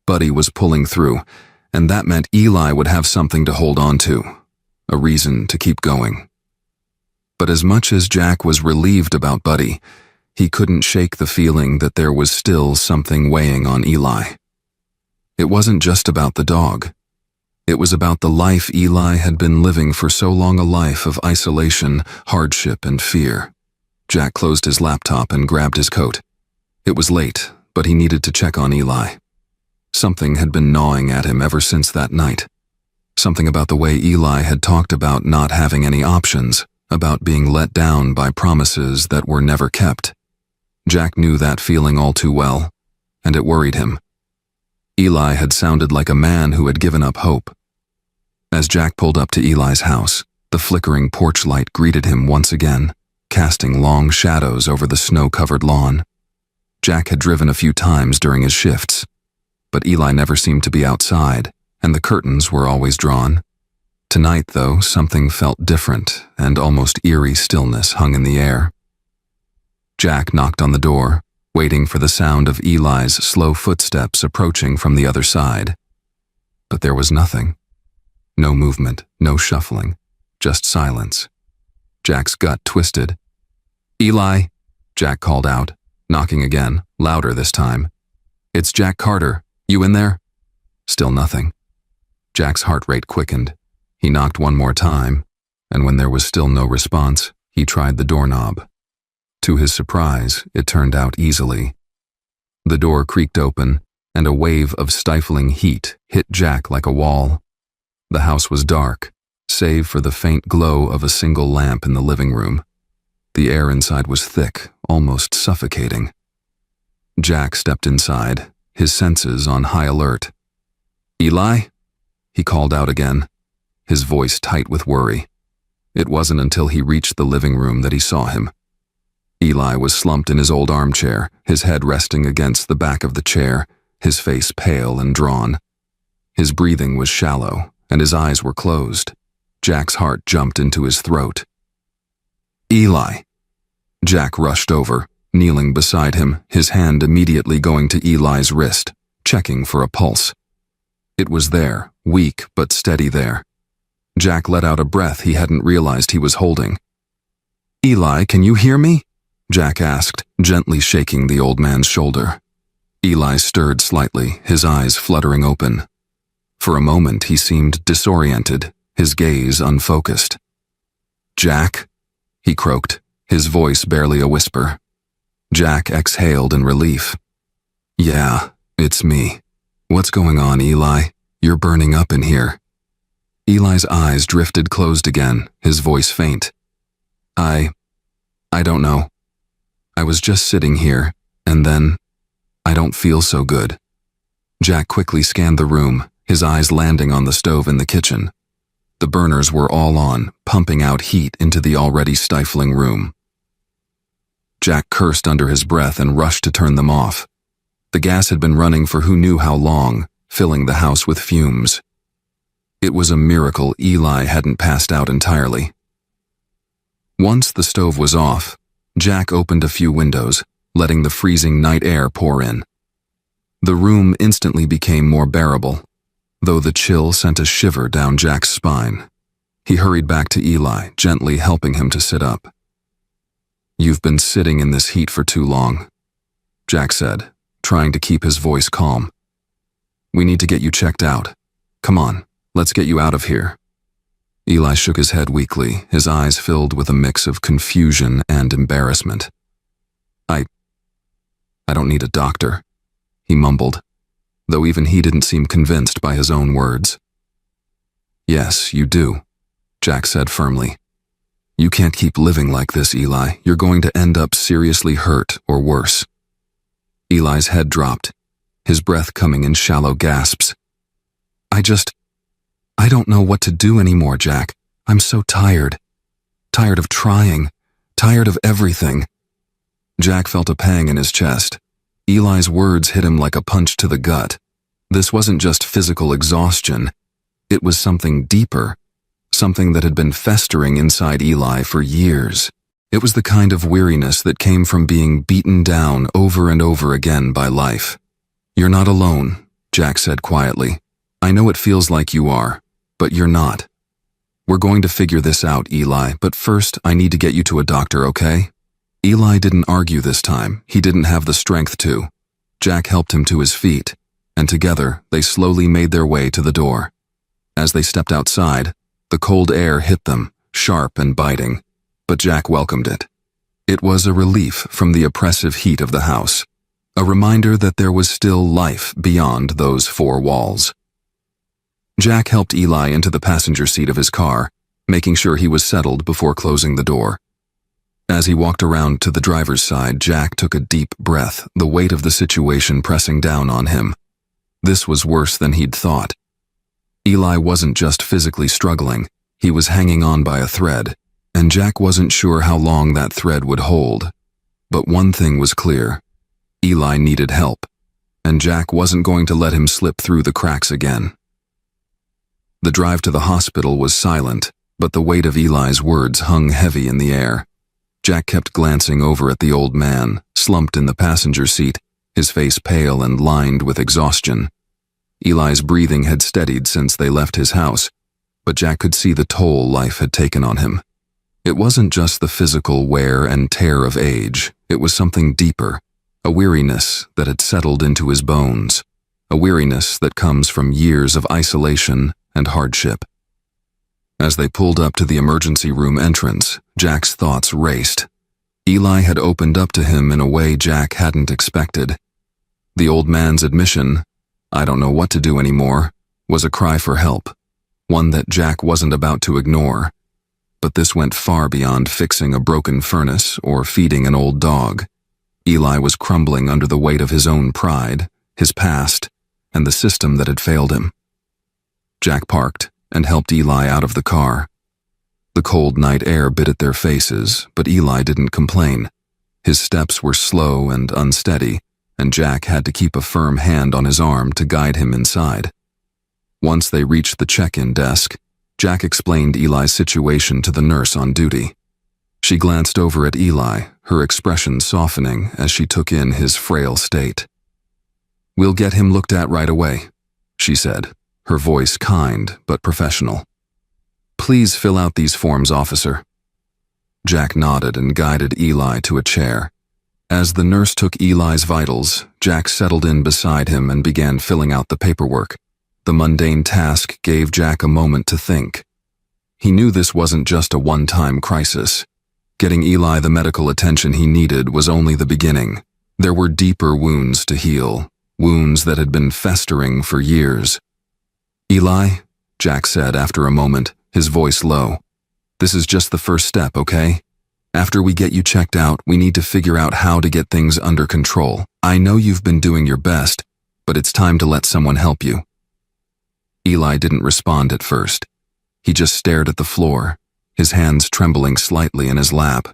Buddy was pulling through, and that meant Eli would have something to hold on to, a reason to keep going. But as much as Jack was relieved about Buddy, he couldn't shake the feeling that there was still something weighing on Eli. It wasn't just about the dog. It was about the life Eli had been living for so long, a life of isolation, hardship, and fear. Jack closed his laptop and grabbed his coat. It was late, but he needed to check on Eli. Something had been gnawing at him ever since that night. Something about the way Eli had talked about not having any options, about being let down by promises that were never kept. Jack knew that feeling all too well, and it worried him. Eli had sounded like a man who had given up hope. As Jack pulled up to Eli's house, the flickering porch light greeted him once again, casting long shadows over the snow-covered lawn. Jack had driven a few times during his shifts, but Eli never seemed to be outside, and the curtains were always drawn. Tonight, though, something felt different, and almost eerie stillness hung in the air. Jack knocked on the door, waiting for the sound of Eli's slow footsteps approaching from the other side. But there was nothing. No movement, no shuffling, just silence. Jack's gut twisted. "Eli," Jack called out, knocking again, louder this time. "It's Jack Carter. You in there?" Still nothing. Jack's heart rate quickened. He knocked one more time, and when there was still no response, he tried the doorknob. To his surprise, it turned out easily. The door creaked open, and a wave of stifling heat hit Jack like a wall. The house was dark, save for the faint glow of a single lamp in the living room. The air inside was thick, almost suffocating. Jack stepped inside, his senses on high alert. "Eli?" he called out again, his voice tight with worry. It wasn't until he reached the living room that he saw him. Eli was slumped in his old armchair, his head resting against the back of the chair, his face pale and drawn. His breathing was shallow, and his eyes were closed. Jack's heart jumped into his throat. "Eli!" Jack rushed over, kneeling beside him, his hand immediately going to Eli's wrist, checking for a pulse. It was there, weak but steady there. Jack let out a breath he hadn't realized he was holding. "Eli, can you hear me?" Jack asked, gently shaking the old man's shoulder. Eli stirred slightly, his eyes fluttering open. For a moment he seemed disoriented, his gaze unfocused. "Jack?" he croaked, his voice barely a whisper. Jack exhaled in relief. "Yeah, it's me. What's going on, Eli? You're burning up in here." Eli's eyes drifted closed again, his voice faint. I don't know. I was just sitting here, and then I don't feel so good." Jack quickly scanned the room, his eyes landing on the stove in the kitchen. The burners were all on, pumping out heat into the already stifling room. Jack cursed under his breath and rushed to turn them off. The gas had been running for who knew how long, filling the house with fumes. It was a miracle Eli hadn't passed out entirely. Once the stove was off, Jack opened a few windows, letting the freezing night air pour in. The room instantly became more bearable, though the chill sent a shiver down Jack's spine. He hurried back to Eli, gently helping him to sit up. "You've been sitting in this heat for too long," Jack said, trying to keep his voice calm. "We need to get you checked out. Come on, let's get you out of here." Eli shook his head weakly, his eyes filled with a mix of confusion and embarrassment. I don't need a doctor," he mumbled, though even he didn't seem convinced by his own words. "Yes, you do," Jack said firmly. "You can't keep living like this, Eli. You're going to end up seriously hurt or worse." Eli's head dropped, his breath coming in shallow gasps. I don't know what to do anymore, Jack. I'm so tired. Tired of trying. Tired of everything." Jack felt a pang in his chest. Eli's words hit him like a punch to the gut. This wasn't just physical exhaustion. It was something deeper, something that had been festering inside Eli for years. It was the kind of weariness that came from being beaten down over and over again by life. "You're not alone," Jack said quietly. "I know it feels like you are, but you're not. We're going to figure this out, Eli, but first I need to get you to a doctor, okay?" Eli didn't argue this time. He didn't have the strength to. Jack helped him to his feet, and together they slowly made their way to the door. As they stepped outside, the cold air hit them, sharp and biting, but Jack welcomed it. It was a relief from the oppressive heat of the house, a reminder that there was still life beyond those four walls. Jack helped Eli into the passenger seat of his car, making sure he was settled before closing the door. As he walked around to the driver's side, Jack took a deep breath, the weight of the situation pressing down on him. This was worse than he'd thought. Eli wasn't just physically struggling, he was hanging on by a thread, and Jack wasn't sure how long that thread would hold. But one thing was clear: Eli needed help, and Jack wasn't going to let him slip through the cracks again. The drive to the hospital was silent, but the weight of Eli's words hung heavy in the air. Jack kept glancing over at the old man, slumped in the passenger seat, his face pale and lined with exhaustion. Eli's breathing had steadied since they left his house, but Jack could see the toll life had taken on him. It wasn't just the physical wear and tear of age, it was something deeper, a weariness that had settled into his bones, a weariness that comes from years of isolation and hardship. As they pulled up to the emergency room entrance, Jack's thoughts raced. Eli had opened up to him in a way Jack hadn't expected. The old man's admission, "I don't know what to do anymore," was a cry for help, one that Jack wasn't about to ignore. But this went far beyond fixing a broken furnace or feeding an old dog. Eli was crumbling under the weight of his own pride, his past, and the system that had failed him. Jack parked and helped Eli out of the car. The cold night air bit at their faces, but Eli didn't complain. His steps were slow and unsteady, and Jack had to keep a firm hand on his arm to guide him inside. Once they reached the check-in desk, Jack explained Eli's situation to the nurse on duty. She glanced over at Eli, her expression softening as she took in his frail state. "We'll get him looked at right away," she said, her voice kind but professional. "Please fill out these forms, officer." Jack nodded and guided Eli to a chair. As the nurse took Eli's vitals, Jack settled in beside him and began filling out the paperwork. The mundane task gave Jack a moment to think. He knew this wasn't just a one-time crisis. Getting Eli the medical attention he needed was only the beginning. There were deeper wounds to heal, wounds that had been festering for years. "Eli," Jack said after a moment, his voice low, "this is just the first step, okay? After we get you checked out, we need to figure out how to get things under control. I know you've been doing your best, but it's time to let someone help you." Eli didn't respond at first. He just stared at the floor, his hands trembling slightly in his lap.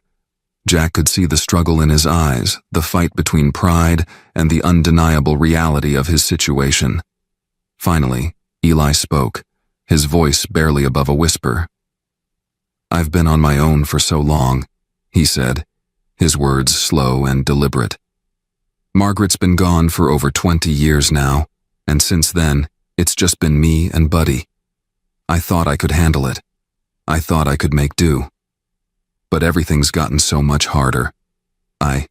Jack could see the struggle in his eyes, the fight between pride and the undeniable reality of his situation. Finally, Eli spoke, his voice barely above a whisper. "I've been on my own for so long," he said, his words slow and deliberate. "Margaret's been gone for over 20 years now, and since then, it's just been me and Buddy. I thought I could handle it. I thought I could make do. But everything's gotten so much harder. I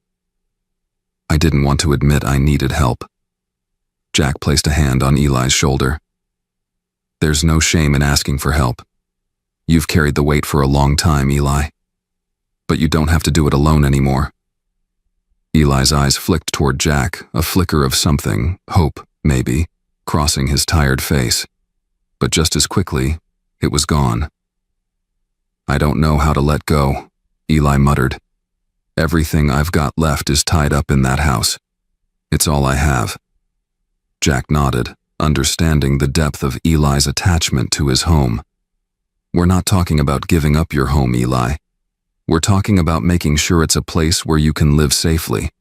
didn't want to admit I needed help." Jack placed a hand on Eli's shoulder. "There's no shame in asking for help. You've carried the weight for a long time, Eli. But you don't have to do it alone anymore." Eli's eyes flicked toward Jack, a flicker of something, hope, maybe, crossing his tired face. But just as quickly, it was gone. "I don't know how to let go," Eli muttered. "Everything I've got left is tied up in that house. It's all I have." Jack nodded, understanding the depth of Eli's attachment to his home. "We're not talking about giving up your home, Eli. We're talking about making sure it's a place where you can live safely.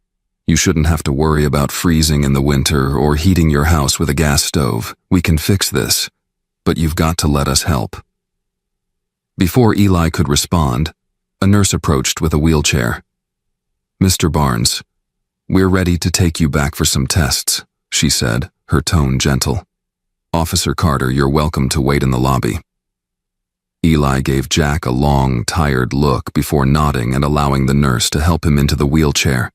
You shouldn't have to worry about freezing in the winter or heating your house with a gas stove. We can fix this, but you've got to let us help." Before Eli could respond, a nurse approached with a wheelchair. "Mr. Barnes, we're ready to take you back for some tests," she said, her tone gentle. "Officer Carter, you're welcome to wait in the lobby." Eli gave Jack a long, tired look before nodding and allowing the nurse to help him into the wheelchair.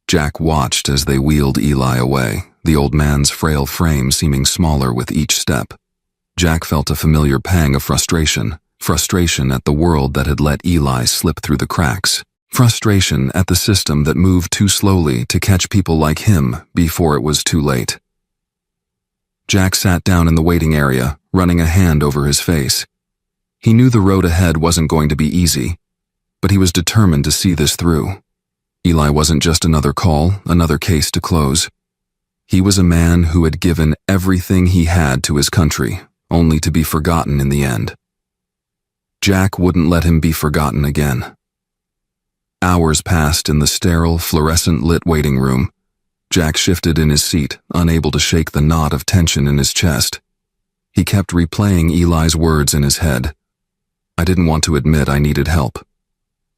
Jack watched as they wheeled Eli away, the old man's frail frame seeming smaller with each step. Jack felt a familiar pang of frustration at the world that had let Eli slip through the cracks, frustration at the system that moved too slowly to catch people like him before it was too late. Jack sat down in the waiting area, running a hand over his face. He knew the road ahead wasn't going to be easy, but he was determined to see this through. Eli wasn't just another call, another case to close. He was a man who had given everything he had to his country, only to be forgotten in the end. Jack wouldn't let him be forgotten again. Hours passed in the sterile, fluorescent-lit waiting room. Jack shifted in his seat, unable to shake the knot of tension in his chest. He kept replaying Eli's words in his head. "I didn't want to admit I needed help."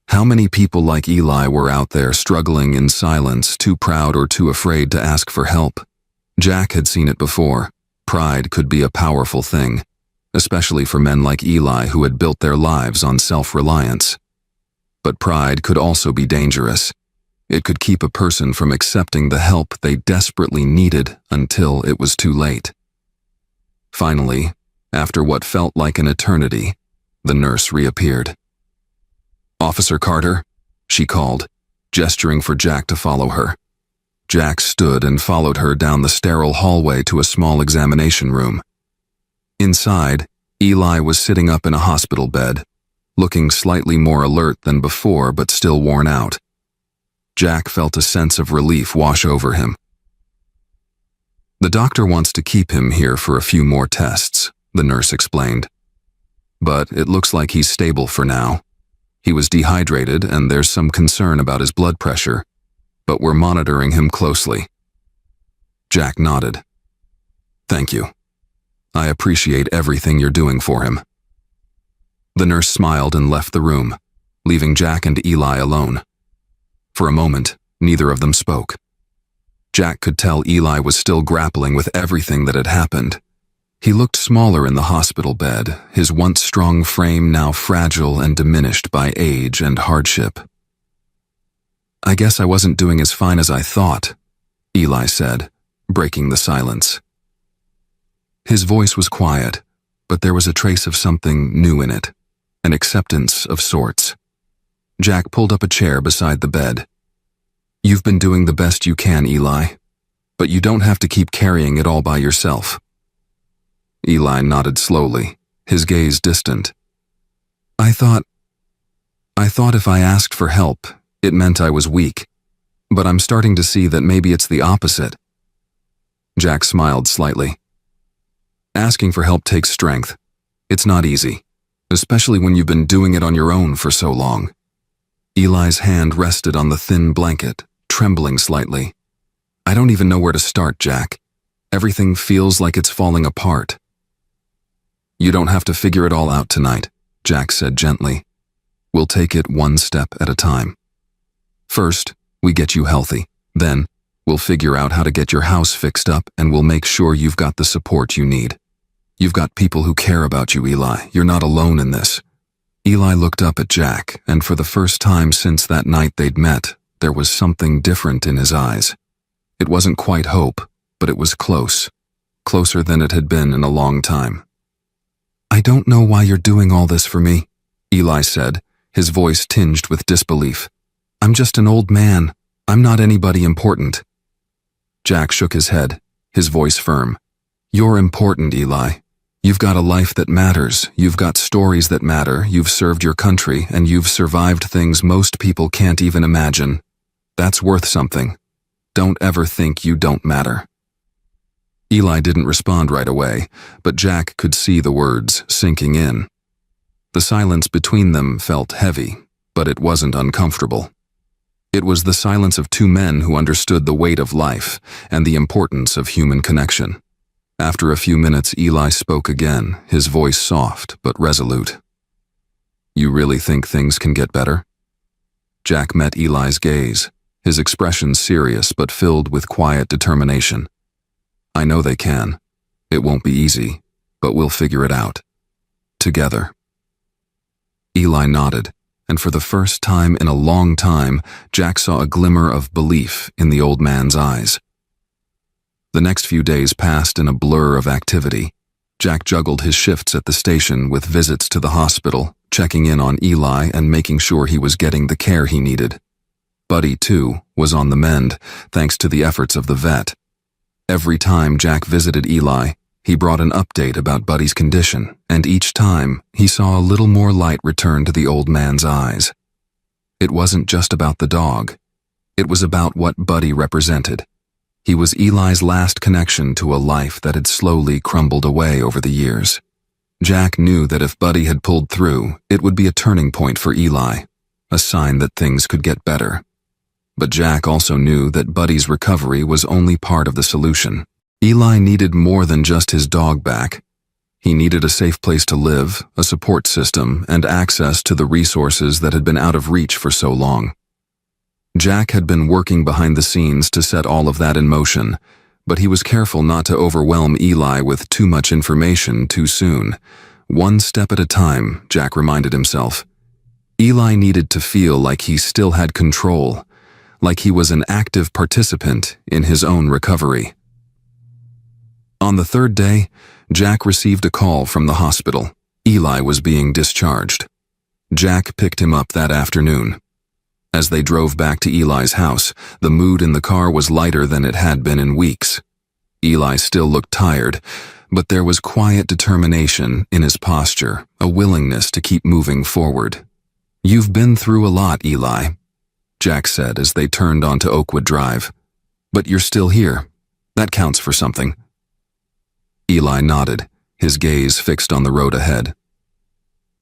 How many people like Eli were out there struggling in silence, too proud or too afraid to ask for help? Jack had seen it before. Pride could be a powerful thing, especially for men like Eli who had built their lives on self-reliance. But pride could also be dangerous. It could keep a person from accepting the help they desperately needed until it was too late. Finally, after what felt like an eternity, the nurse reappeared. "Officer Carter," she called, gesturing for Jack to follow her. Jack stood and followed her down the sterile hallway to a small examination room. Inside, Eli was sitting up in a hospital bed, looking slightly more alert than before but still worn out. Jack felt a sense of relief wash over him. "The doctor wants to keep him here for a few more tests," the nurse explained. "But it looks like he's stable for now. He was dehydrated and there's some concern about his blood pressure, but we're monitoring him closely." Jack nodded. "Thank you. I appreciate everything you're doing for him." The nurse smiled and left the room, leaving Jack and Eli alone. For a moment, neither of them spoke. Jack could tell Eli was still grappling with everything that had happened. He looked smaller in the hospital bed, his once strong frame now fragile and diminished by age and hardship. "I guess I wasn't doing as fine as I thought," Eli said, breaking the silence. His voice was quiet, but there was a trace of something new in it, an acceptance of sorts. Jack pulled up a chair beside the bed. "You've been doing the best you can, Eli, but you don't have to keep carrying it all by yourself." Eli nodded slowly, his gaze distant. I thought if I asked for help, it meant I was weak, but I'm starting to see that maybe it's the opposite." Jack smiled slightly. "Asking for help takes strength. It's not easy, especially when you've been doing it on your own for so long. Eli's hand rested on the thin blanket, trembling slightly. I don't even know where to start, Jack. Everything feels like it's falling apart. You don't have to figure it all out tonight, Jack said gently. We'll take it one step at a time. First, we get you healthy. Then, we'll figure out how to get your house fixed up and we'll make sure you've got the support you need. You've got people who care about you, Eli. You're not alone in this. Eli looked up at Jack, and for the first time since that night they'd met, there was something different in his eyes. It wasn't quite hope, but it was close. Closer than it had been in a long time. I don't know why you're doing all this for me, Eli said, his voice tinged with disbelief. I'm just an old man. I'm not anybody important. Jack shook his head, his voice firm. You're important, Eli. You've got a life that matters, you've got stories that matter, you've served your country, and you've survived things most people can't even imagine. That's worth something. Don't ever think you don't matter. Eli didn't respond right away, but Jack could see the words sinking in. The silence between them felt heavy, but it wasn't uncomfortable. It was the silence of two men who understood the weight of life and the importance of human connection. After a few minutes, Eli spoke again, his voice soft but resolute. You really think things can get better? Jack met Eli's gaze, his expression serious but filled with quiet determination. I know they can. It won't be easy, but we'll figure it out. Together. Eli nodded, and for the first time in a long time, Jack saw a glimmer of belief in the old man's eyes. The next few days passed in a blur of activity. Jack juggled his shifts at the station with visits to the hospital, checking in on Eli and making sure he was getting the care he needed. Buddy, too, was on the mend, thanks to the efforts of the vet. Every time Jack visited Eli, he brought an update about Buddy's condition, and each time he saw a little more light return to the old man's eyes. It wasn't just about the dog. It was about what Buddy represented. He was Eli's last connection to a life that had slowly crumbled away over the years. Jack knew that if Buddy had pulled through, it would be a turning point for Eli, a sign that things could get better. But Jack also knew that Buddy's recovery was only part of the solution. Eli needed more than just his dog back. He needed a safe place to live, a support system, and access to the resources that had been out of reach for so long. Jack had been working behind the scenes to set all of that in motion, but he was careful not to overwhelm Eli with too much information too soon. One step at a time, Jack reminded himself. Eli needed to feel like he still had control, like he was an active participant in his own recovery. On the third day, Jack received a call from the hospital. Eli was being discharged. Jack picked him up that afternoon. As they drove back to Eli's house, the mood in the car was lighter than it had been in weeks. Eli still looked tired, but there was quiet determination in his posture, a willingness to keep moving forward. You've been through a lot, Eli, Jack said as they turned onto Oakwood Drive. But you're still here. That counts for something. Eli nodded, his gaze fixed on the road ahead.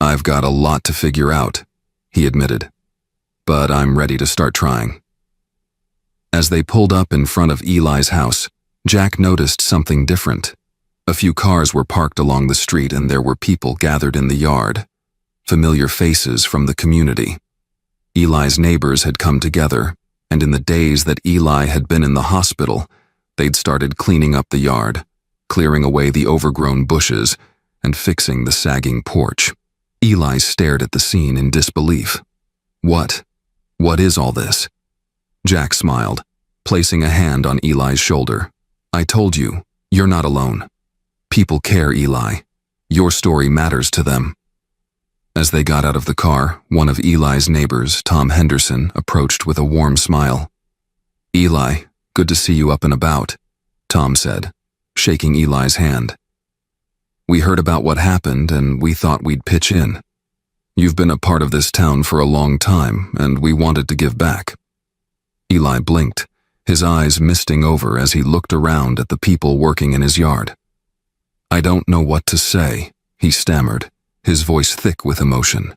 I've got a lot to figure out, he admitted. But I'm ready to start trying. As they pulled up in front of Eli's house, Jack noticed something different. A few cars were parked along the street and there were people gathered in the yard. Familiar faces from the community. Eli's neighbors had come together, and in the days that Eli had been in the hospital, they'd started cleaning up the yard, clearing away the overgrown bushes, and fixing the sagging porch. Eli stared at the scene in disbelief. What is all this? Jack smiled, placing a hand on Eli's shoulder. I told you, you're not alone. People care, Eli. Your story matters to them. As they got out of the car, one of Eli's neighbors, Tom Henderson, approached with a warm smile. Eli, good to see you up and about, Tom said, shaking Eli's hand. We heard about what happened and we thought we'd pitch in. You've been a part of this town for a long time, and we wanted to give back. Eli blinked, his eyes misting over as he looked around at the people working in his yard. I don't know what to say, he stammered, his voice thick with emotion.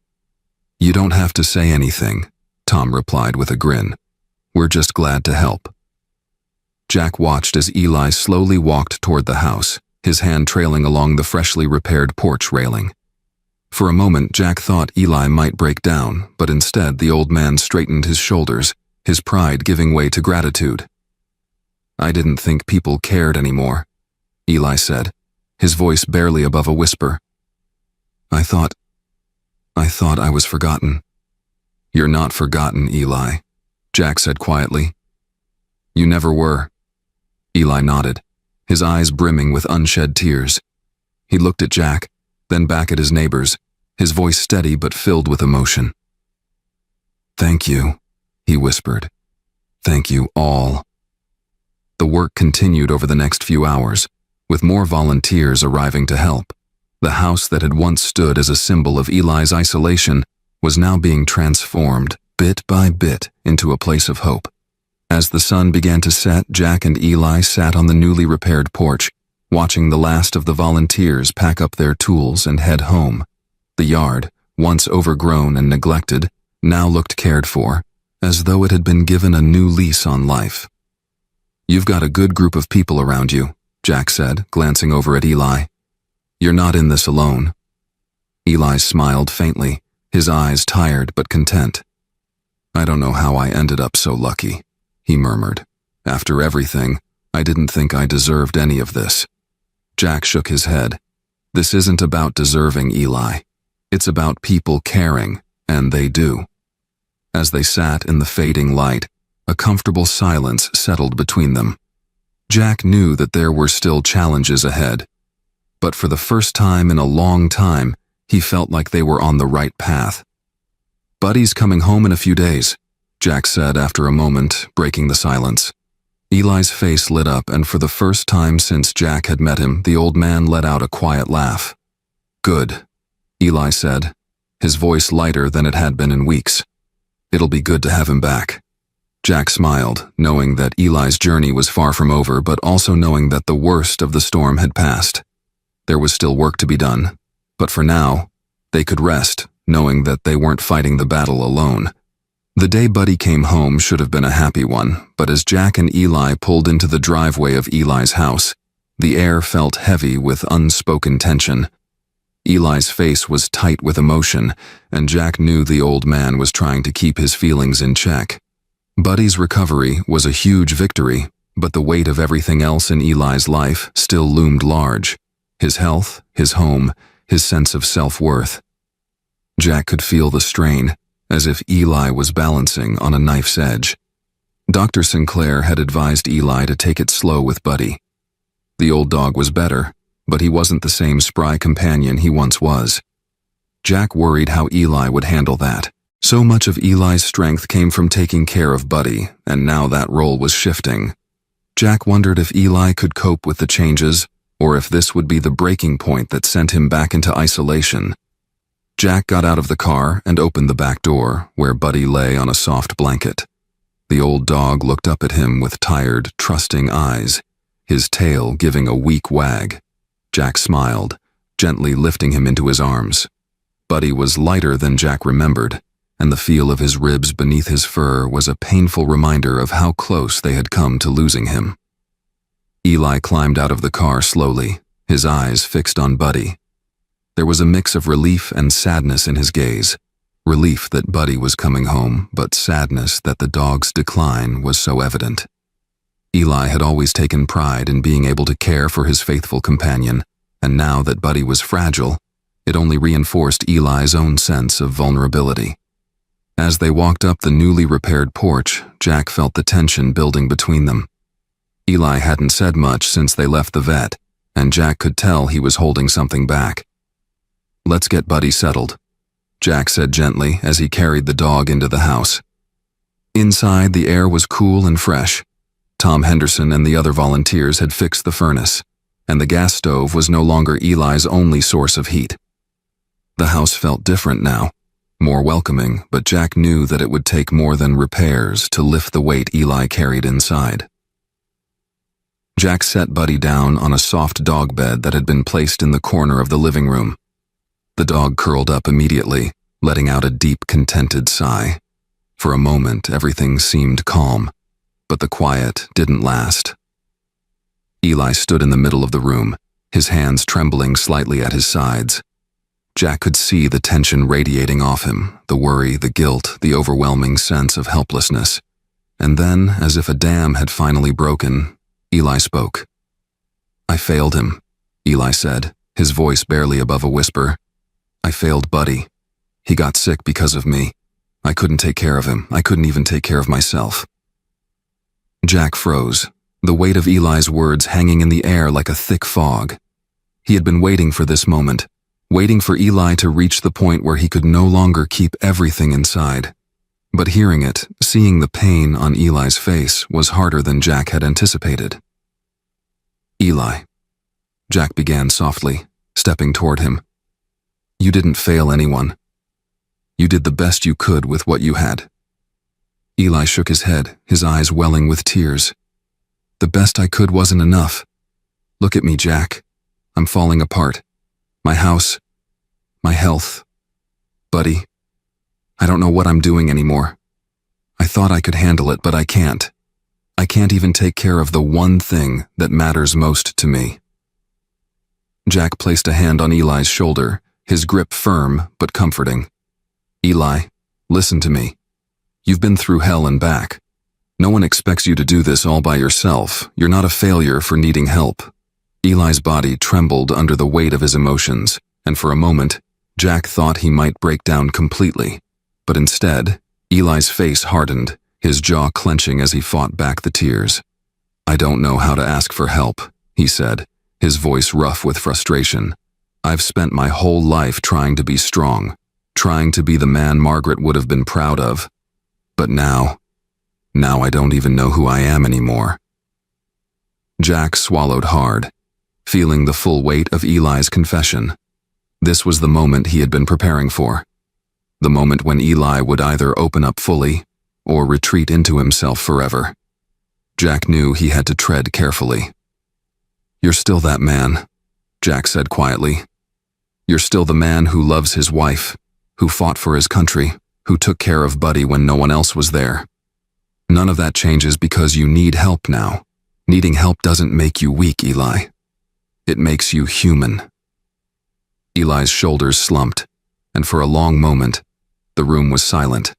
"You don't have to say anything," Tom replied with a grin. "We're just glad to help." Jack watched as Eli slowly walked toward the house, his hand trailing along the freshly repaired porch railing. For a moment, Jack thought Eli might break down, but instead the old man straightened his shoulders, his pride giving way to gratitude. "I didn't think people cared anymore," Eli said, his voice barely above a whisper. I thought I was forgotten." "You're not forgotten, Eli," Jack said quietly. "You never were." Eli nodded, his eyes brimming with unshed tears. He looked at Jack, then back at his neighbors, his voice steady but filled with emotion. "Thank you," he whispered. "Thank you all." The work continued over the next few hours, with more volunteers arriving to help. The house that had once stood as a symbol of Eli's isolation was now being transformed, bit by bit, into a place of hope. As the sun began to set, Jack and Eli sat on the newly repaired porch, watching the last of the volunteers pack up their tools and head home. The yard, once overgrown and neglected, now looked cared for, as though it had been given a new lease on life. "You've got a good group of people around you," Jack said, glancing over at Eli. "You're not in this alone." Eli smiled faintly, his eyes tired but content. "I don't know how I ended up so lucky," he murmured. "After everything, I didn't think I deserved any of this." Jack shook his head. "This isn't about deserving, Eli. It's about people caring, and they do." As they sat in the fading light, a comfortable silence settled between them. Jack knew that there were still challenges ahead, but for the first time in a long time, he felt like they were on the right path. "Buddy's coming home in a few days," Jack said after a moment, breaking the silence. Eli's face lit up, and for the first time since Jack had met him, the old man let out a quiet laugh. "Good," Eli said, his voice lighter than it had been in weeks. "It'll be good to have him back." Jack smiled, knowing that Eli's journey was far from over, but also knowing that the worst of the storm had passed. There was still work to be done, but for now, they could rest, knowing that they weren't fighting the battle alone. The day Buddy came home should have been a happy one, but as Jack and Eli pulled into the driveway of Eli's house, the air felt heavy with unspoken tension. Eli's face was tight with emotion, and Jack knew the old man was trying to keep his feelings in check. Buddy's recovery was a huge victory, but the weight of everything else in Eli's life still loomed large. His health, his home, his sense of self-worth. Jack could feel the strain, as if Eli was balancing on a knife's edge. Dr. Sinclair had advised Eli to take it slow with Buddy. The old dog was better, but he wasn't the same spry companion he once was. Jack worried how Eli would handle that. So much of Eli's strength came from taking care of Buddy, and now that role was shifting. Jack wondered if Eli could cope with the changes, or if this would be the breaking point that sent him back into isolation. Jack got out of the car and opened the back door, where Buddy lay on a soft blanket. The old dog looked up at him with tired, trusting eyes, his tail giving a weak wag. Jack smiled, gently lifting him into his arms. Buddy was lighter than Jack remembered, and the feel of his ribs beneath his fur was a painful reminder of how close they had come to losing him. Eli climbed out of the car slowly, his eyes fixed on Buddy. There was a mix of relief and sadness in his gaze. Relief that Buddy was coming home, but sadness that the dog's decline was so evident. Eli had always taken pride in being able to care for his faithful companion, and now that Buddy was fragile, it only reinforced Eli's own sense of vulnerability. As they walked up the newly repaired porch, Jack felt the tension building between them. Eli hadn't said much since they left the vet, and Jack could tell he was holding something back. "Let's get Buddy settled," Jack said gently as he carried the dog into the house. Inside, the air was cool and fresh. Tom Henderson and the other volunteers had fixed the furnace, and the gas stove was no longer Eli's only source of heat. The house felt different now, more welcoming, but Jack knew that it would take more than repairs to lift the weight Eli carried inside. Jack set Buddy down on a soft dog bed that had been placed in the corner of the living room. The dog curled up immediately, letting out a deep, contented sigh. For a moment, everything seemed calm, but the quiet didn't last. Eli stood in the middle of the room, his hands trembling slightly at his sides. Jack could see the tension radiating off him, the worry, the guilt, the overwhelming sense of helplessness. And then, as if a dam had finally broken, Eli spoke. "I failed him," Eli said, his voice barely above a whisper. "I failed Buddy. He got sick because of me. I couldn't take care of him. I couldn't even take care of myself." Jack froze, the weight of Eli's words hanging in the air like a thick fog. He had been waiting for this moment, waiting for Eli to reach the point where he could no longer keep everything inside. But hearing it, seeing the pain on Eli's face, was harder than Jack had anticipated. "Eli," Jack began softly, stepping toward him. "You didn't fail anyone. You did the best you could with what you had." Eli shook his head, his eyes welling with tears. "The best I could wasn't enough. Look at me, Jack. I'm falling apart. My house, my health. Buddy, I don't know what I'm doing anymore. I thought I could handle it, but I can't. I can't even take care of the one thing that matters most to me." Jack placed a hand on Eli's shoulder, his grip firm but comforting. "Eli, listen to me. You've been through hell and back. No one expects you to do this all by yourself. You're not a failure for needing help." Eli's body trembled under the weight of his emotions, and for a moment, Jack thought he might break down completely. But instead, Eli's face hardened, his jaw clenching as he fought back the tears. "I don't know how to ask for help," he said, his voice rough with frustration. "I've spent my whole life trying to be strong, trying to be the man Margaret would have been proud of. But now I don't even know who I am anymore." Jack swallowed hard, feeling the full weight of Eli's confession. This was the moment he had been preparing for. The moment when Eli would either open up fully or retreat into himself forever. Jack knew he had to tread carefully. "You're still that man," Jack said quietly. "You're still the man who loves his wife, who fought for his country, who took care of Buddy when no one else was there. None of that changes because you need help now. Needing help doesn't make you weak, Eli. It makes you human." Eli's shoulders slumped, and for a long moment, the room was silent.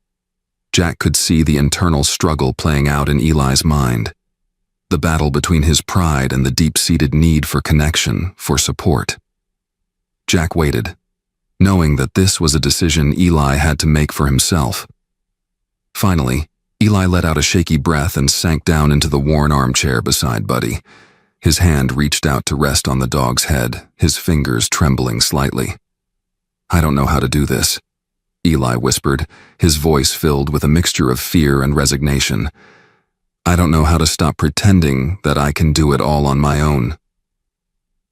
Jack could see the internal struggle playing out in Eli's mind. The battle between his pride and the deep-seated need for connection, for support. Jack waited, knowing that this was a decision Eli had to make for himself. Finally, Eli let out a shaky breath and sank down into the worn armchair beside Buddy. His hand reached out to rest on the dog's head, his fingers trembling slightly. "I don't know how to do this," Eli whispered, his voice filled with a mixture of fear and resignation. "I don't know how to stop pretending that I can do it all on my own."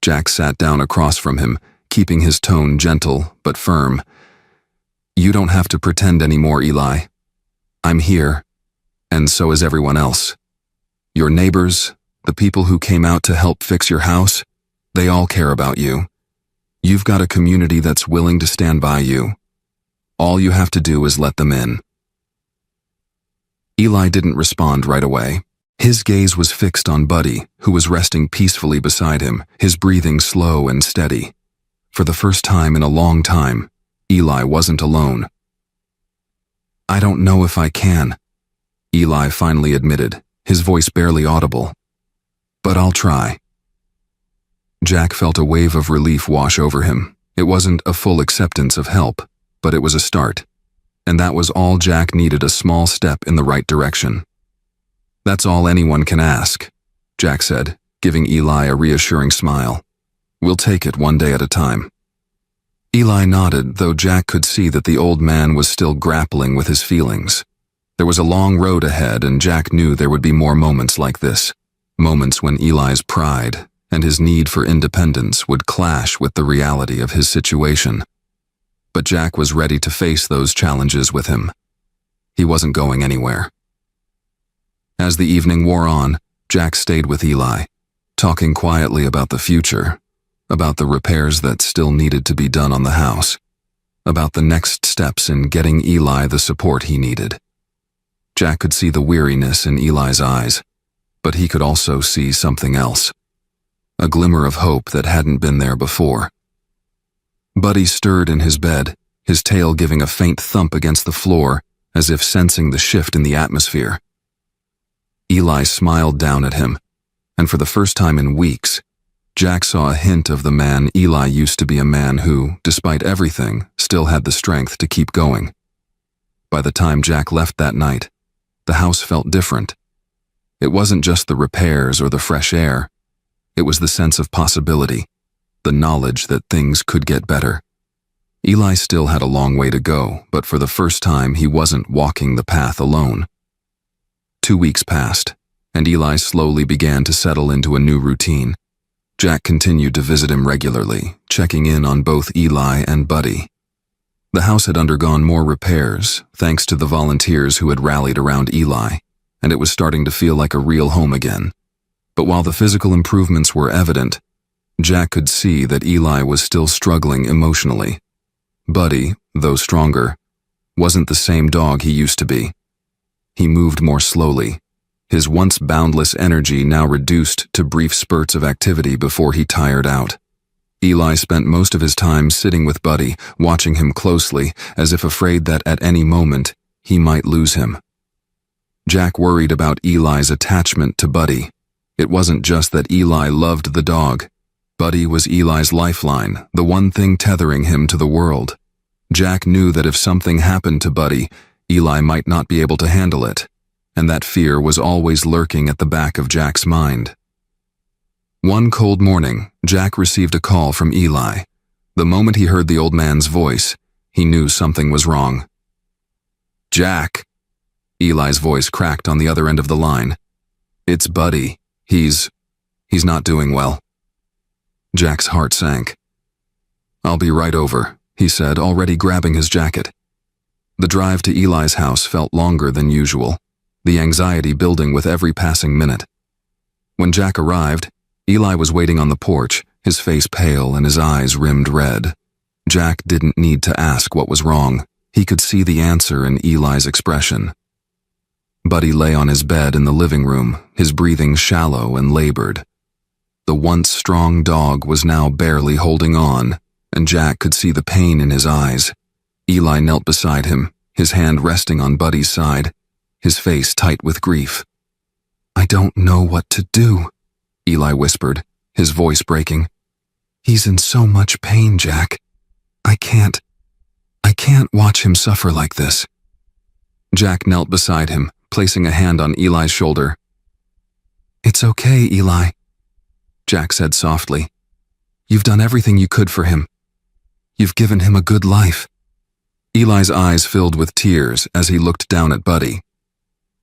Jack sat down across from him, keeping his tone gentle but firm. "You don't have to pretend anymore, Eli. I'm here, and so is everyone else. Your neighbors, the people who came out to help fix your house, they all care about you. You've got a community that's willing to stand by you. All you have to do is let them in." Eli didn't respond right away. His gaze was fixed on Buddy, who was resting peacefully beside him, his breathing slow and steady. For the first time in a long time, Eli wasn't alone. "I don't know if I can," Eli finally admitted, his voice barely audible. "But I'll try." Jack felt a wave of relief wash over him. It wasn't a full acceptance of help, but it was a start. And that was all Jack needed, a small step in the right direction. "That's all anyone can ask," Jack said, giving Eli a reassuring smile. "We'll take it one day at a time." Eli nodded, though Jack could see that the old man was still grappling with his feelings. There was a long road ahead, and Jack knew there would be more moments like this. Moments when Eli's pride and his need for independence would clash with the reality of his situation. But Jack was ready to face those challenges with him. He wasn't going anywhere. As the evening wore on, Jack stayed with Eli, talking quietly about the future, about the repairs that still needed to be done on the house, about the next steps in getting Eli the support he needed. Jack could see the weariness in Eli's eyes, but he could also see something else, a glimmer of hope that hadn't been there before. Buddy stirred in his bed, his tail giving a faint thump against the floor as if sensing the shift in the atmosphere. Eli smiled down at him, and for the first time in weeks, Jack saw a hint of the man Eli used to be, a man who, despite everything, still had the strength to keep going. By the time Jack left that night, the house felt different. It wasn't just the repairs or the fresh air. It was the sense of possibility, the knowledge that things could get better. Eli still had a long way to go, but for the first time he wasn't walking the path alone. 2 weeks passed, and Eli slowly began to settle into a new routine. Jack continued to visit him regularly, checking in on both Eli and Buddy. The house had undergone more repairs, thanks to the volunteers who had rallied around Eli, and it was starting to feel like a real home again. But while the physical improvements were evident, Jack could see that Eli was still struggling emotionally. Buddy, though stronger, wasn't the same dog he used to be. He moved more slowly, his once boundless energy now reduced to brief spurts of activity before he tired out. Eli spent most of his time sitting with Buddy, watching him closely, as if afraid that at any moment he might lose him. Jack worried about Eli's attachment to Buddy. It wasn't just that Eli loved the dog. Buddy was Eli's lifeline, the one thing tethering him to the world. Jack knew that if something happened to Buddy, Eli might not be able to handle it, and that fear was always lurking at the back of Jack's mind. One cold morning, Jack received a call from Eli. The moment he heard the old man's voice, he knew something was wrong. "Jack," Eli's voice cracked on the other end of the line. "It's Buddy. He's not doing well." Jack's heart sank. "I'll be right over," he said, already grabbing his jacket. The drive to Eli's house felt longer than usual, the anxiety building with every passing minute. When Jack arrived, Eli was waiting on the porch, his face pale and his eyes rimmed red. Jack didn't need to ask what was wrong. He could see the answer in Eli's expression. Buddy lay on his bed in the living room, his breathing shallow and labored. The once strong dog was now barely holding on, and Jack could see the pain in his eyes. Eli knelt beside him, his hand resting on Buddy's side, his face tight with grief. "I don't know what to do," Eli whispered, his voice breaking. "He's in so much pain, Jack. I can't watch him suffer like this." Jack knelt beside him, placing a hand on Eli's shoulder. "It's okay, Eli," Jack said softly. "You've done everything you could for him. You've given him a good life." Eli's eyes filled with tears as he looked down at Buddy.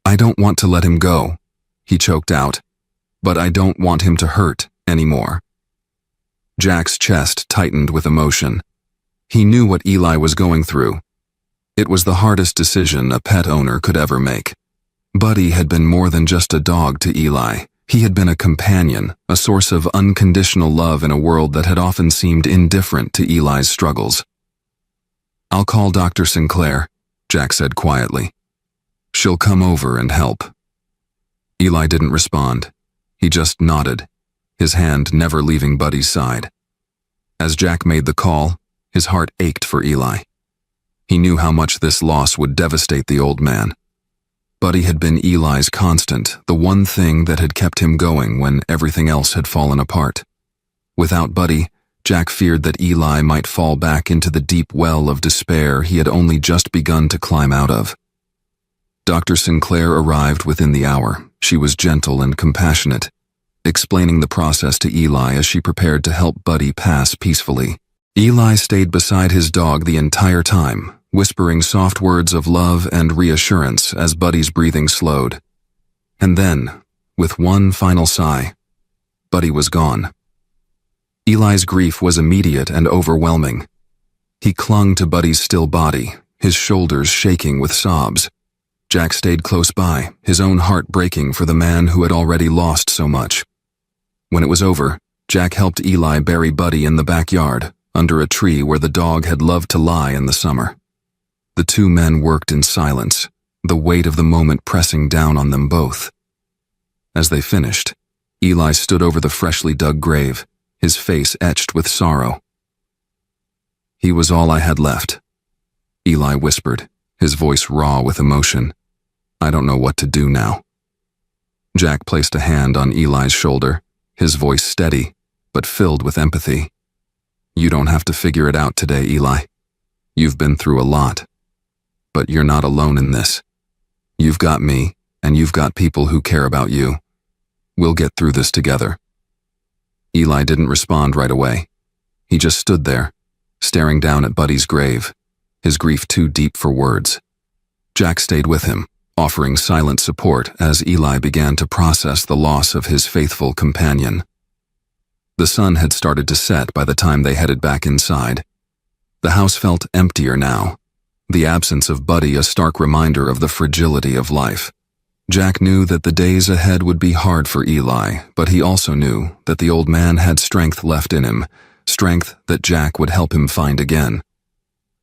"I don't want to let him go," he choked out, "but I don't want him to hurt anymore." Jack's chest tightened with emotion. He knew what Eli was going through. It was the hardest decision a pet owner could ever make. Buddy had been more than just a dog to Eli. He had been a companion, a source of unconditional love in a world that had often seemed indifferent to Eli's struggles. "I'll call Dr. Sinclair," Jack said quietly. "She'll come over and help." Eli didn't respond. He just nodded, his hand never leaving Buddy's side. As Jack made the call, his heart ached for Eli. He knew how much this loss would devastate the old man. Buddy had been Eli's constant, the one thing that had kept him going when everything else had fallen apart. Without Buddy, Jack feared that Eli might fall back into the deep well of despair he had only just begun to climb out of. Dr. Sinclair arrived within the hour. She was gentle and compassionate, explaining the process to Eli as she prepared to help Buddy pass peacefully. Eli stayed beside his dog the entire time, whispering soft words of love and reassurance as Buddy's breathing slowed. And then, with one final sigh, Buddy was gone. Eli's grief was immediate and overwhelming. He clung to Buddy's still body, his shoulders shaking with sobs. Jack stayed close by, his own heart breaking for the man who had already lost so much. When it was over, Jack helped Eli bury Buddy in the backyard, under a tree where the dog had loved to lie in the summer. The two men worked in silence, the weight of the moment pressing down on them both. As they finished, Eli stood over the freshly dug grave, his face etched with sorrow. "He was all I had left," Eli whispered, his voice raw with emotion. "I don't know what to do now." Jack placed a hand on Eli's shoulder, his voice steady, but filled with empathy. "You don't have to figure it out today, Eli. You've been through a lot. But you're not alone in this. You've got me, and you've got people who care about you. We'll get through this together." Eli didn't respond right away. He just stood there, staring down at Buddy's grave, his grief too deep for words. Jack stayed with him, offering silent support as Eli began to process the loss of his faithful companion. The sun had started to set by the time they headed back inside. The house felt emptier now, the absence of Buddy a stark reminder of the fragility of life. Jack knew that the days ahead would be hard for Eli, but he also knew that the old man had strength left in him, strength that Jack would help him find again.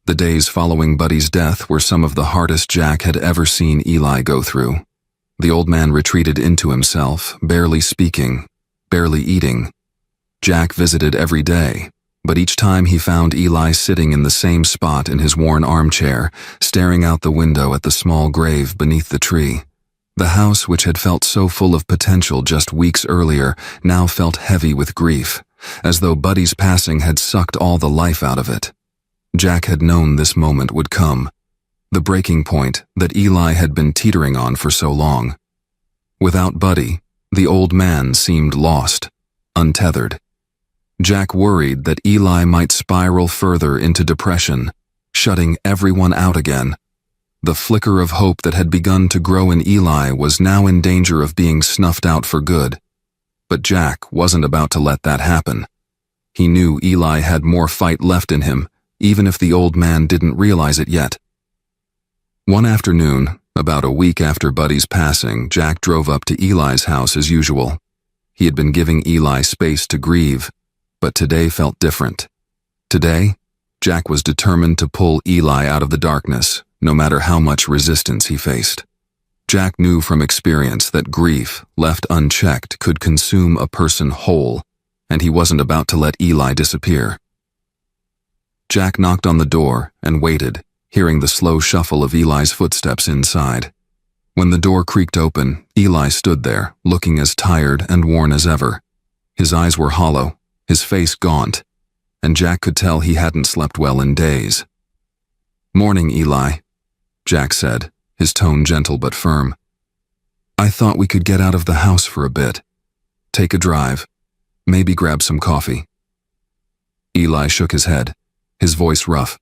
The days following Buddy's death were some of the hardest Jack had ever seen Eli go through. The old man retreated into himself, barely speaking, barely eating. Jack visited every day, but each time he found Eli sitting in the same spot in his worn armchair, staring out the window at the small grave beneath the tree. The house, which had felt so full of potential just weeks earlier, now felt heavy with grief, as though Buddy's passing had sucked all the life out of it. Jack had known this moment would come, the breaking point that Eli had been teetering on for so long. Without Buddy, the old man seemed lost, untethered. Jack worried that Eli might spiral further into depression, shutting everyone out again. The flicker of hope that had begun to grow in Eli was now in danger of being snuffed out for good. But Jack wasn't about to let that happen. He knew Eli had more fight left in him, even if the old man didn't realize it yet. One afternoon, about a week after Buddy's passing, Jack drove up to Eli's house as usual. He had been giving Eli space to grieve, but today felt different. Today, Jack was determined to pull Eli out of the darkness, no matter how much resistance he faced. Jack knew from experience that grief, left unchecked, could consume a person whole, and he wasn't about to let Eli disappear. Jack knocked on the door and waited, hearing the slow shuffle of Eli's footsteps inside. When the door creaked open, Eli stood there, looking as tired and worn as ever. His eyes were hollow, his face gaunt, and Jack could tell he hadn't slept well in days. "Morning, Eli," Jack said, his tone gentle but firm. "I thought we could get out of the house for a bit. Take a drive. Maybe grab some coffee." Eli shook his head, his voice rough.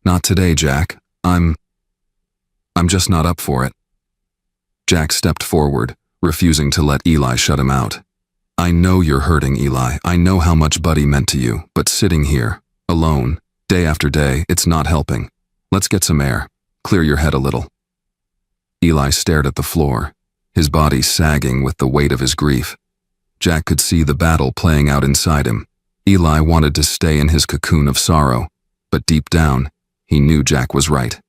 "Not today, Jack. I'm just not up for it." Jack stepped forward, refusing to let Eli shut him out. "I know you're hurting, Eli. I know how much Buddy meant to you, but sitting here, alone, day after day, it's not helping. Let's get some air. Clear your head a little." Eli stared at the floor, his body sagging with the weight of his grief. Jack could see the battle playing out inside him. Eli wanted to stay in his cocoon of sorrow, but deep down, he knew Jack was right.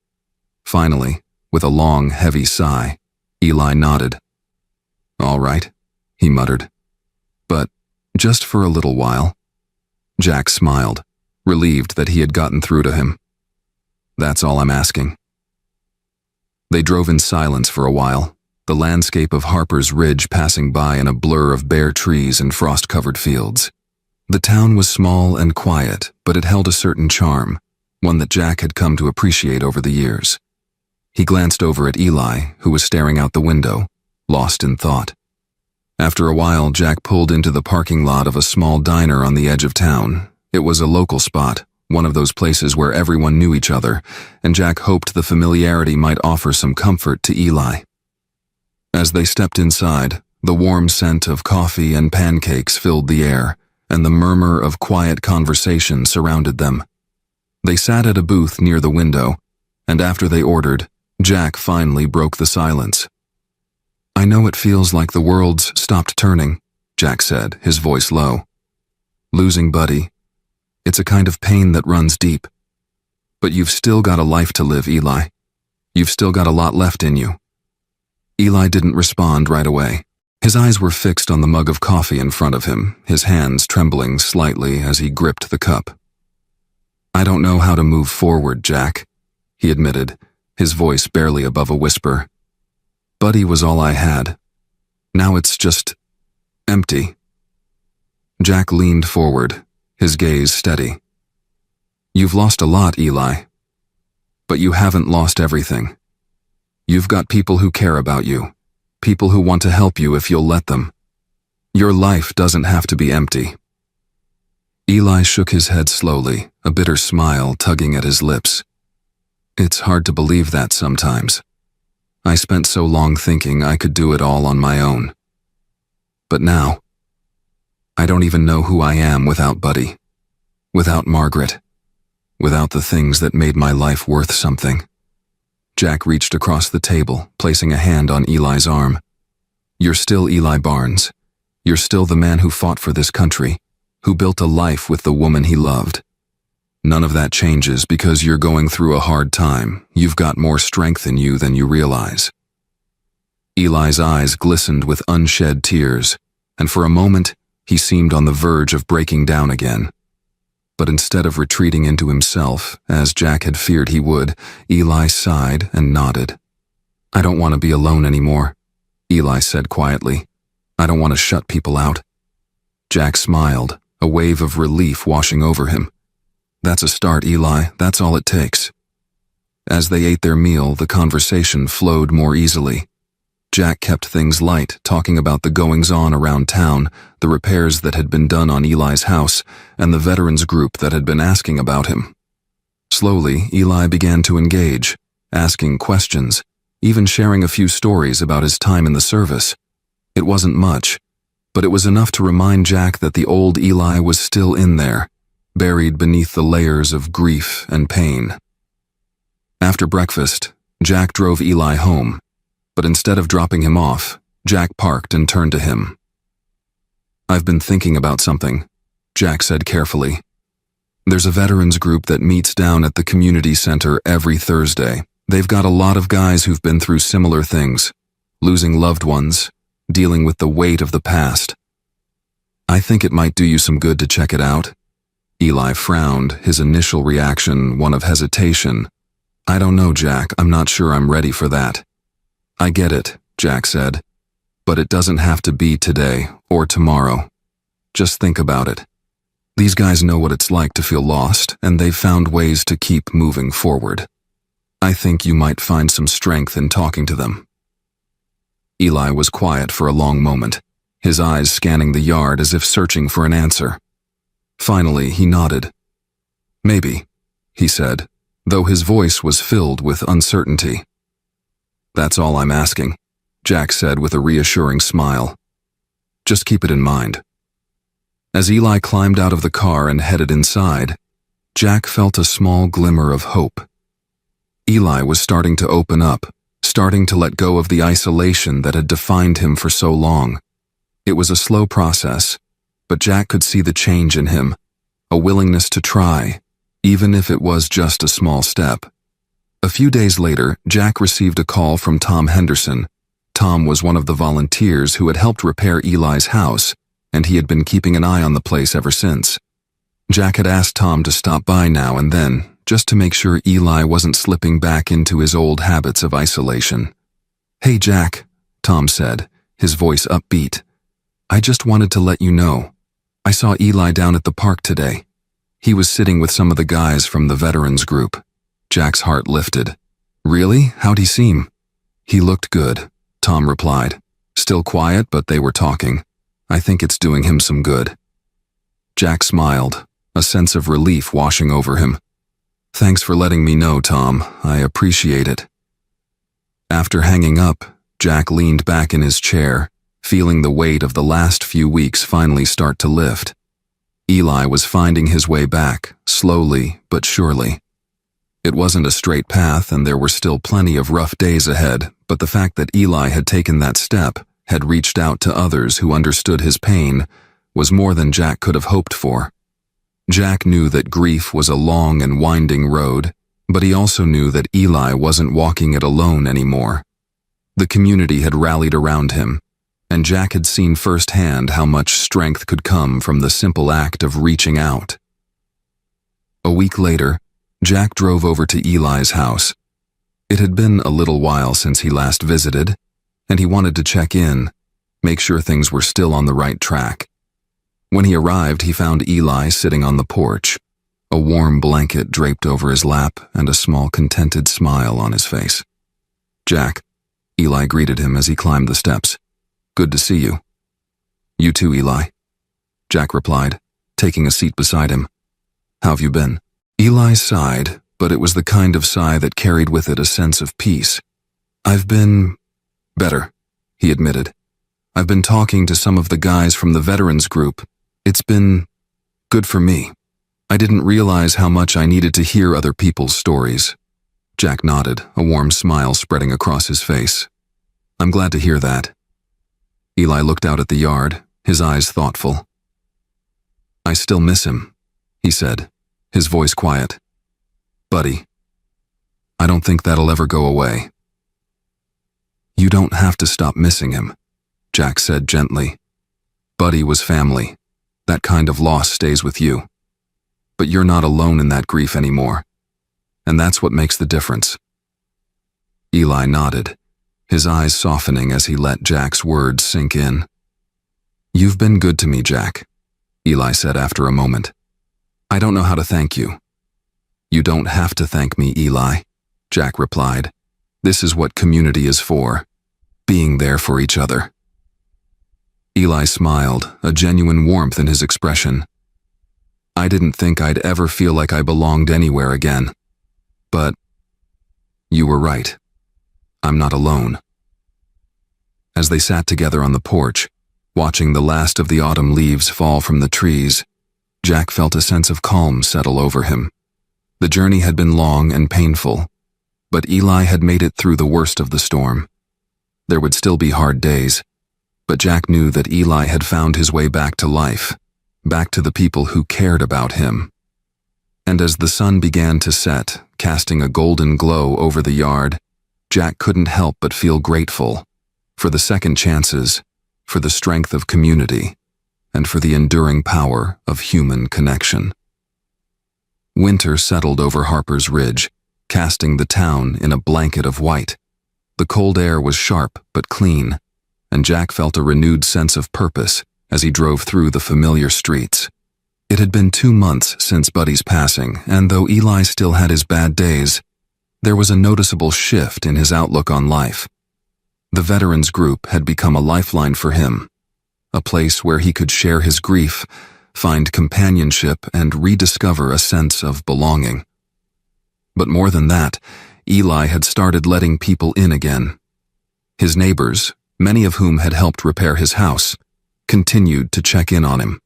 Finally, with a long, heavy sigh, Eli nodded. "All right," he muttered. "But just for a little while." Jack smiled, relieved that he had gotten through to him. "That's all I'm asking." They drove in silence for a while, the landscape of Harper's Ridge passing by in a blur of bare trees and frost-covered fields. The town was small and quiet, but it held a certain charm, one that Jack had come to appreciate over the years. He glanced over at Eli, who was staring out the window, lost in thought. After a while, Jack pulled into the parking lot of a small diner on the edge of town. It was a local spot, one of those places where everyone knew each other, and Jack hoped the familiarity might offer some comfort to Eli. As they stepped inside, the warm scent of coffee and pancakes filled the air, and the murmur of quiet conversation surrounded them. They sat at a booth near the window, and after they ordered, Jack finally broke the silence. "I know it feels like the world's stopped turning," Jack said, his voice low. Losing Buddy. It's a kind of pain that runs deep. But you've still got a life to live, Eli. You've still got a lot left in you." Eli didn't respond right away. His eyes were fixed on the mug of coffee in front of him, his hands trembling slightly as he gripped the cup. "I don't know how to move forward, Jack," he admitted, his voice barely above a whisper. "Buddy was all I had. Now it's just empty." Jack leaned forward, his gaze steady. "You've lost a lot, Eli. But you haven't lost everything. You've got people who care about you, people who want to help you if you'll let them. Your life doesn't have to be empty." Eli shook his head slowly, a bitter smile tugging at his lips. "It's hard to believe that sometimes. I spent so long thinking I could do it all on my own. But now, I don't even know who I am without Buddy, without Margaret, without the things that made my life worth something." Jack reached across the table, placing a hand on Eli's arm. "You're still Eli Barnes. You're still the man who fought for this country, who built a life with the woman he loved. None of that changes because you're going through a hard time. You've got more strength in you than you realize." Eli's eyes glistened with unshed tears, and for a moment, he seemed on the verge of breaking down again. But instead of retreating into himself, as Jack had feared he would, Eli sighed and nodded. "I don't want to be alone anymore," Eli said quietly. "I don't want to shut people out." Jack smiled, a wave of relief washing over him. "That's a start, Eli. That's all it takes." As they ate their meal, the conversation flowed more easily. Jack kept things light, talking about the goings-on around town, the repairs that had been done on Eli's house, and the veterans group that had been asking about him. Slowly, Eli began to engage, asking questions, even sharing a few stories about his time in the service. It wasn't much, but it was enough to remind Jack that the old Eli was still in there, buried beneath the layers of grief and pain. After breakfast, Jack drove Eli home. But instead of dropping him off, Jack parked and turned to him. "I've been thinking about something," Jack said carefully. "There's a veterans group that meets down at the community center every Thursday. They've got a lot of guys who've been through similar things, losing loved ones, dealing with the weight of the past. I think it might do you some good to check it out." Eli frowned, his initial reaction one of hesitation. "I don't know, Jack. I'm not sure I'm ready for that." "I get it," Jack said, "but it doesn't have to be today or tomorrow. Just think about it. These guys know what it's like to feel lost, and they've found ways to keep moving forward. I think you might find some strength in talking to them." Eli was quiet for a long moment, his eyes scanning the yard as if searching for an answer. Finally, he nodded. "Maybe," he said, though his voice was filled with uncertainty. "That's all I'm asking," Jack said with a reassuring smile. "Just keep it in mind." As Eli climbed out of the car and headed inside, Jack felt a small glimmer of hope. Eli was starting to open up, starting to let go of the isolation that had defined him for so long. It was a slow process, but Jack could see the change in him, a willingness to try, even if it was just a small step. A few days later, Jack received a call from Tom Henderson. Tom was one of the volunteers who had helped repair Eli's house, and he had been keeping an eye on the place ever since. Jack had asked Tom to stop by now and then, just to make sure Eli wasn't slipping back into his old habits of isolation. "Hey, Jack," Tom said, his voice upbeat. "I just wanted to let you know. I saw Eli down at the park today. He was sitting with some of the guys from the veterans group." Jack's heart lifted. "Really? How'd he seem?" "He looked good," Tom replied. "Still quiet, but they were talking. I think it's doing him some good." Jack smiled, a sense of relief washing over him. "Thanks for letting me know, Tom. I appreciate it." After hanging up, Jack leaned back in his chair, feeling the weight of the last few weeks finally start to lift. Eli was finding his way back, slowly but surely. It wasn't a straight path, and there were still plenty of rough days ahead, but the fact that Eli had taken that step, had reached out to others who understood his pain, was more than Jack could have hoped for. Jack knew that grief was a long and winding road, but he also knew that Eli wasn't walking it alone anymore. The community had rallied around him, and Jack had seen firsthand how much strength could come from the simple act of reaching out. A week later, Jack drove over to Eli's house. It had been a little while since he last visited, and he wanted to check in, make sure things were still on the right track. When he arrived, he found Eli sitting on the porch, a warm blanket draped over his lap and a small contented smile on his face. "Jack," Eli greeted him as he climbed the steps. "Good to see you." "You too, Eli," Jack replied, taking a seat beside him. "How have you been?" Eli sighed, but it was the kind of sigh that carried with it a sense of peace. "I've been better," he admitted. "I've been talking to some of the guys from the veterans group. It's been good for me. I didn't realize how much I needed to hear other people's stories." Jack nodded, a warm smile spreading across his face. "I'm glad to hear that." Eli looked out at the yard, his eyes thoughtful. "I still miss him," he said, his voice quiet. "Buddy, I don't think that'll ever go away." "You don't have to stop missing him," Jack said gently. "Buddy was family. That kind of loss stays with you. But you're not alone in that grief anymore. And that's what makes the difference." Eli nodded, his eyes softening as he let Jack's words sink in. "You've been good to me, Jack," Eli said after a moment. "I don't know how to thank you." "You don't have to thank me, Eli," Jack replied. "This is what community is for, being there for each other." Eli smiled, a genuine warmth in his expression. "I didn't think I'd ever feel like I belonged anywhere again. But you were right. I'm not alone." As they sat together on the porch, watching the last of the autumn leaves fall from the trees, Jack felt a sense of calm settle over him. The journey had been long and painful, but Eli had made it through the worst of the storm. There would still be hard days, but Jack knew that Eli had found his way back to life, back to the people who cared about him. And as the sun began to set, casting a golden glow over the yard, Jack couldn't help but feel grateful for the second chances, for the strength of community, and for the enduring power of human connection. Winter settled over Harper's Ridge, casting the town in a blanket of white. The cold air was sharp but clean, and Jack felt a renewed sense of purpose as he drove through the familiar streets. It had been 2 months since Buddy's passing, and though Eli still had his bad days, there was a noticeable shift in his outlook on life. The veterans group had become a lifeline for him, a place where he could share his grief, find companionship, and rediscover a sense of belonging. But more than that, Eli had started letting people in again. His neighbors, many of whom had helped repair his house, continued to check in on him.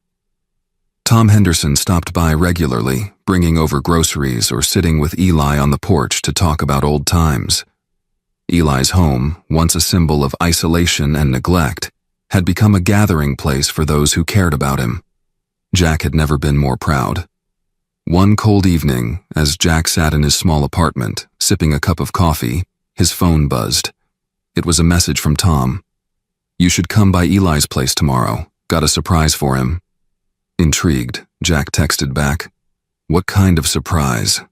Tom Henderson stopped by regularly, bringing over groceries or sitting with Eli on the porch to talk about old times. Eli's home, once a symbol of isolation and neglect, had become a gathering place for those who cared about him. Jack had never been more proud. One cold evening, as Jack sat in his small apartment, sipping a cup of coffee, his phone buzzed. It was a message from Tom. "You should come by Eli's place tomorrow. Got a surprise for him." Intrigued, Jack texted back, "What kind of surprise?"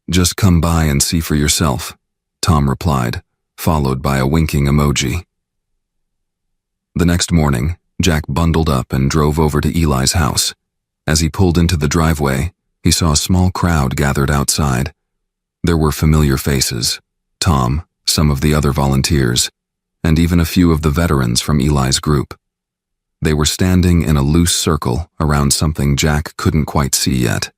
"Just come by and see for yourself," Tom replied, followed by a winking emoji. The next morning, Jack bundled up and drove over to Eli's house. As he pulled into the driveway, he saw a small crowd gathered outside. There were familiar faces: Tom, some of the other volunteers, and even a few of the veterans from Eli's group. They were standing in a loose circle around something Jack couldn't quite see yet.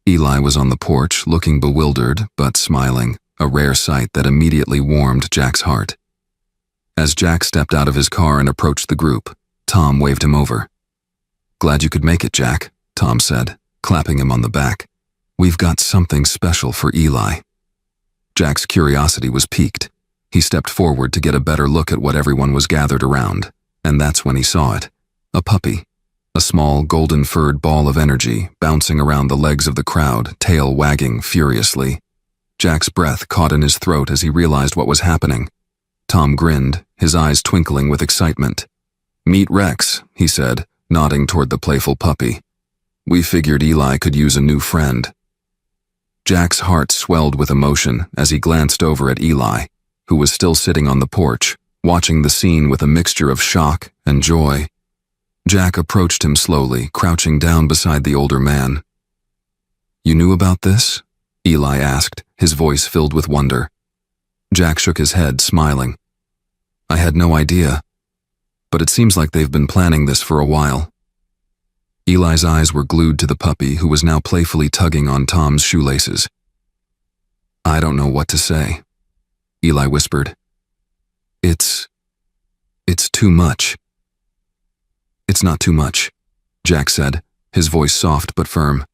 Eli was on the porch, looking bewildered but smiling, a rare sight that immediately warmed Jack's heart. As Jack stepped out of his car and approached the group, Tom waved him over. "Glad you could make it, Jack," Tom said, clapping him on the back. "We've got something special for Eli." Jack's curiosity was piqued. He stepped forward to get a better look at what everyone was gathered around, and that's when he saw it: a puppy. a small, golden-furred ball of energy bouncing around the legs of the crowd, tail wagging furiously. Jack's breath caught in his throat as he realized what was happening. Tom grinned, his eyes twinkling with excitement. "Meet Rex," he said, nodding toward the playful puppy. "We figured Eli could use a new friend." Jack's heart swelled with emotion as he glanced over at Eli, who was still sitting on the porch, watching the scene with a mixture of shock and joy. Jack approached him slowly, crouching down beside the older man. "You knew about this?" Eli asked, his voice filled with wonder. Jack shook his head, smiling. "I had no idea, but it seems like they've been planning this for a while." Eli's eyes were glued to the puppy, who was now playfully tugging on Tom's shoelaces. "I don't know what to say," Eli whispered. It's too much." "It's not too much," Jack said, his voice soft but firm.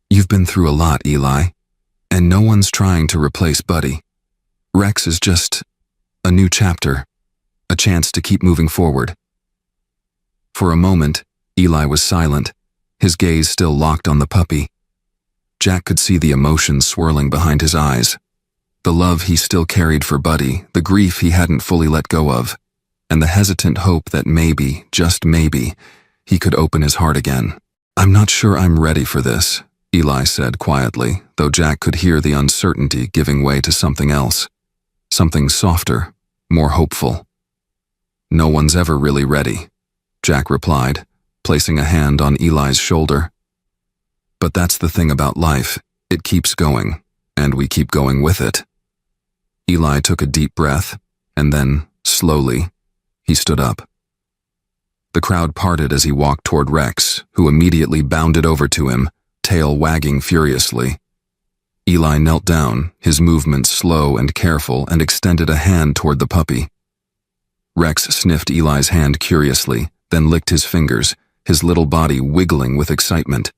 "You've been through a lot, Eli, and no one's trying to replace Buddy. Rex is just a new chapter, a chance to keep moving forward." For a moment, Eli was silent, his gaze still locked on the puppy. Jack could see the emotions swirling behind his eyes. The love he still carried for Buddy, the grief he hadn't fully let go of, and the hesitant hope that maybe, just maybe, he could open his heart again. "I'm not sure I'm ready for this," Eli said quietly, though Jack could hear the uncertainty giving way to something else. Something softer, more hopeful. "No one's ever really ready," Jack replied, placing a hand on Eli's shoulder. "But that's the thing about life, it keeps going, and we keep going with it." Eli took a deep breath, and then, slowly, he stood up. The crowd parted as he walked toward Rex, who immediately bounded over to him, tail wagging furiously. Eli knelt down, his movements slow and careful, and extended a hand toward the puppy. Rex sniffed Eli's hand curiously, then licked his fingers, his little body wiggling with excitement.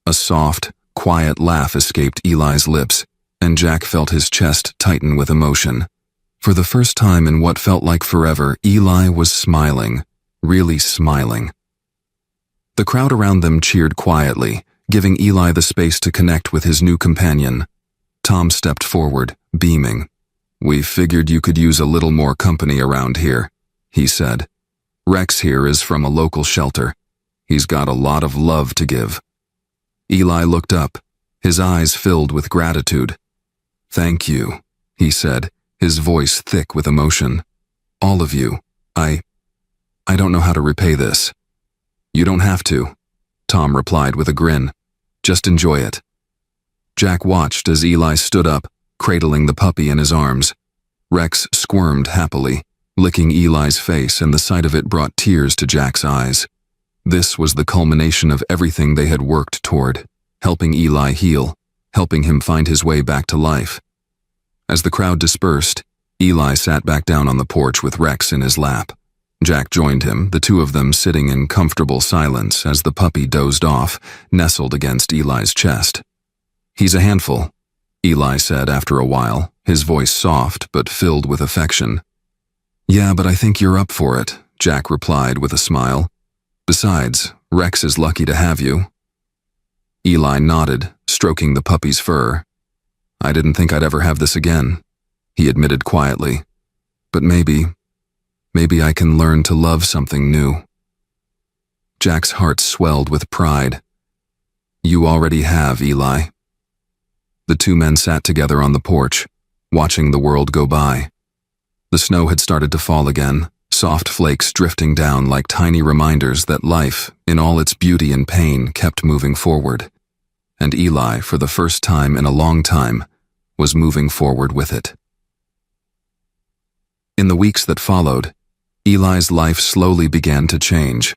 A soft, quiet laugh escaped Eli's lips, and Jack felt his chest tighten with emotion. For the first time in what felt like forever, Eli was smiling, really smiling. The crowd around them cheered quietly, giving Eli the space to connect with his new companion. Tom stepped forward, beaming. "We figured you could use a little more company around here," he said. "Rex here is from a local shelter. He's got a lot of love to give." Eli looked up, his eyes filled with gratitude. "Thank you," he said, his voice thick with emotion. "All of you. I don't know how to repay this." "You don't have to," Tom replied with a grin. "Just enjoy it." Jack watched as Eli stood up, cradling the puppy in his arms. Rex squirmed happily, licking Eli's face, and the sight of it brought tears to Jack's eyes. This was the culmination of everything they had worked toward, helping Eli heal, helping him find his way back to life. As the crowd dispersed, Eli sat back down on the porch with Rex in his lap. Jack joined him, the two of them sitting in comfortable silence as the puppy dozed off, nestled against Eli's chest. "He's a handful," Eli said after a while, his voice soft but filled with affection. "Yeah, but I think you're up for it," Jack replied with a smile. "Besides, Rex is lucky to have you." Eli nodded, stroking the puppy's fur. "I didn't think I'd ever have this again," he admitted quietly. "But maybe I can learn to love something new." Jack's heart swelled with pride. "You already have, Eli." The two men sat together on the porch, watching the world go by. The snow had started to fall again, soft flakes drifting down like tiny reminders that life, in all its beauty and pain, kept moving forward. And Eli, for the first time in a long time, was moving forward with it. In the weeks that followed, Eli's life slowly began to change.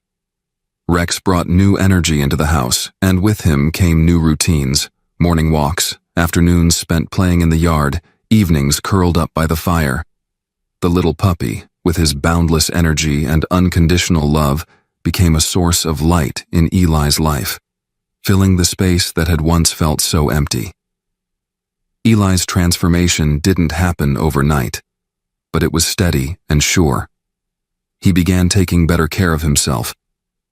Rex brought new energy into the house, and with him came new routines: morning walks, afternoons spent playing in the yard, evenings curled up by the fire. The little puppy, with his boundless energy and unconditional love, became a source of light in Eli's life, filling the space that had once felt so empty. Eli's transformation didn't happen overnight, but it was steady and sure. He began taking better care of himself,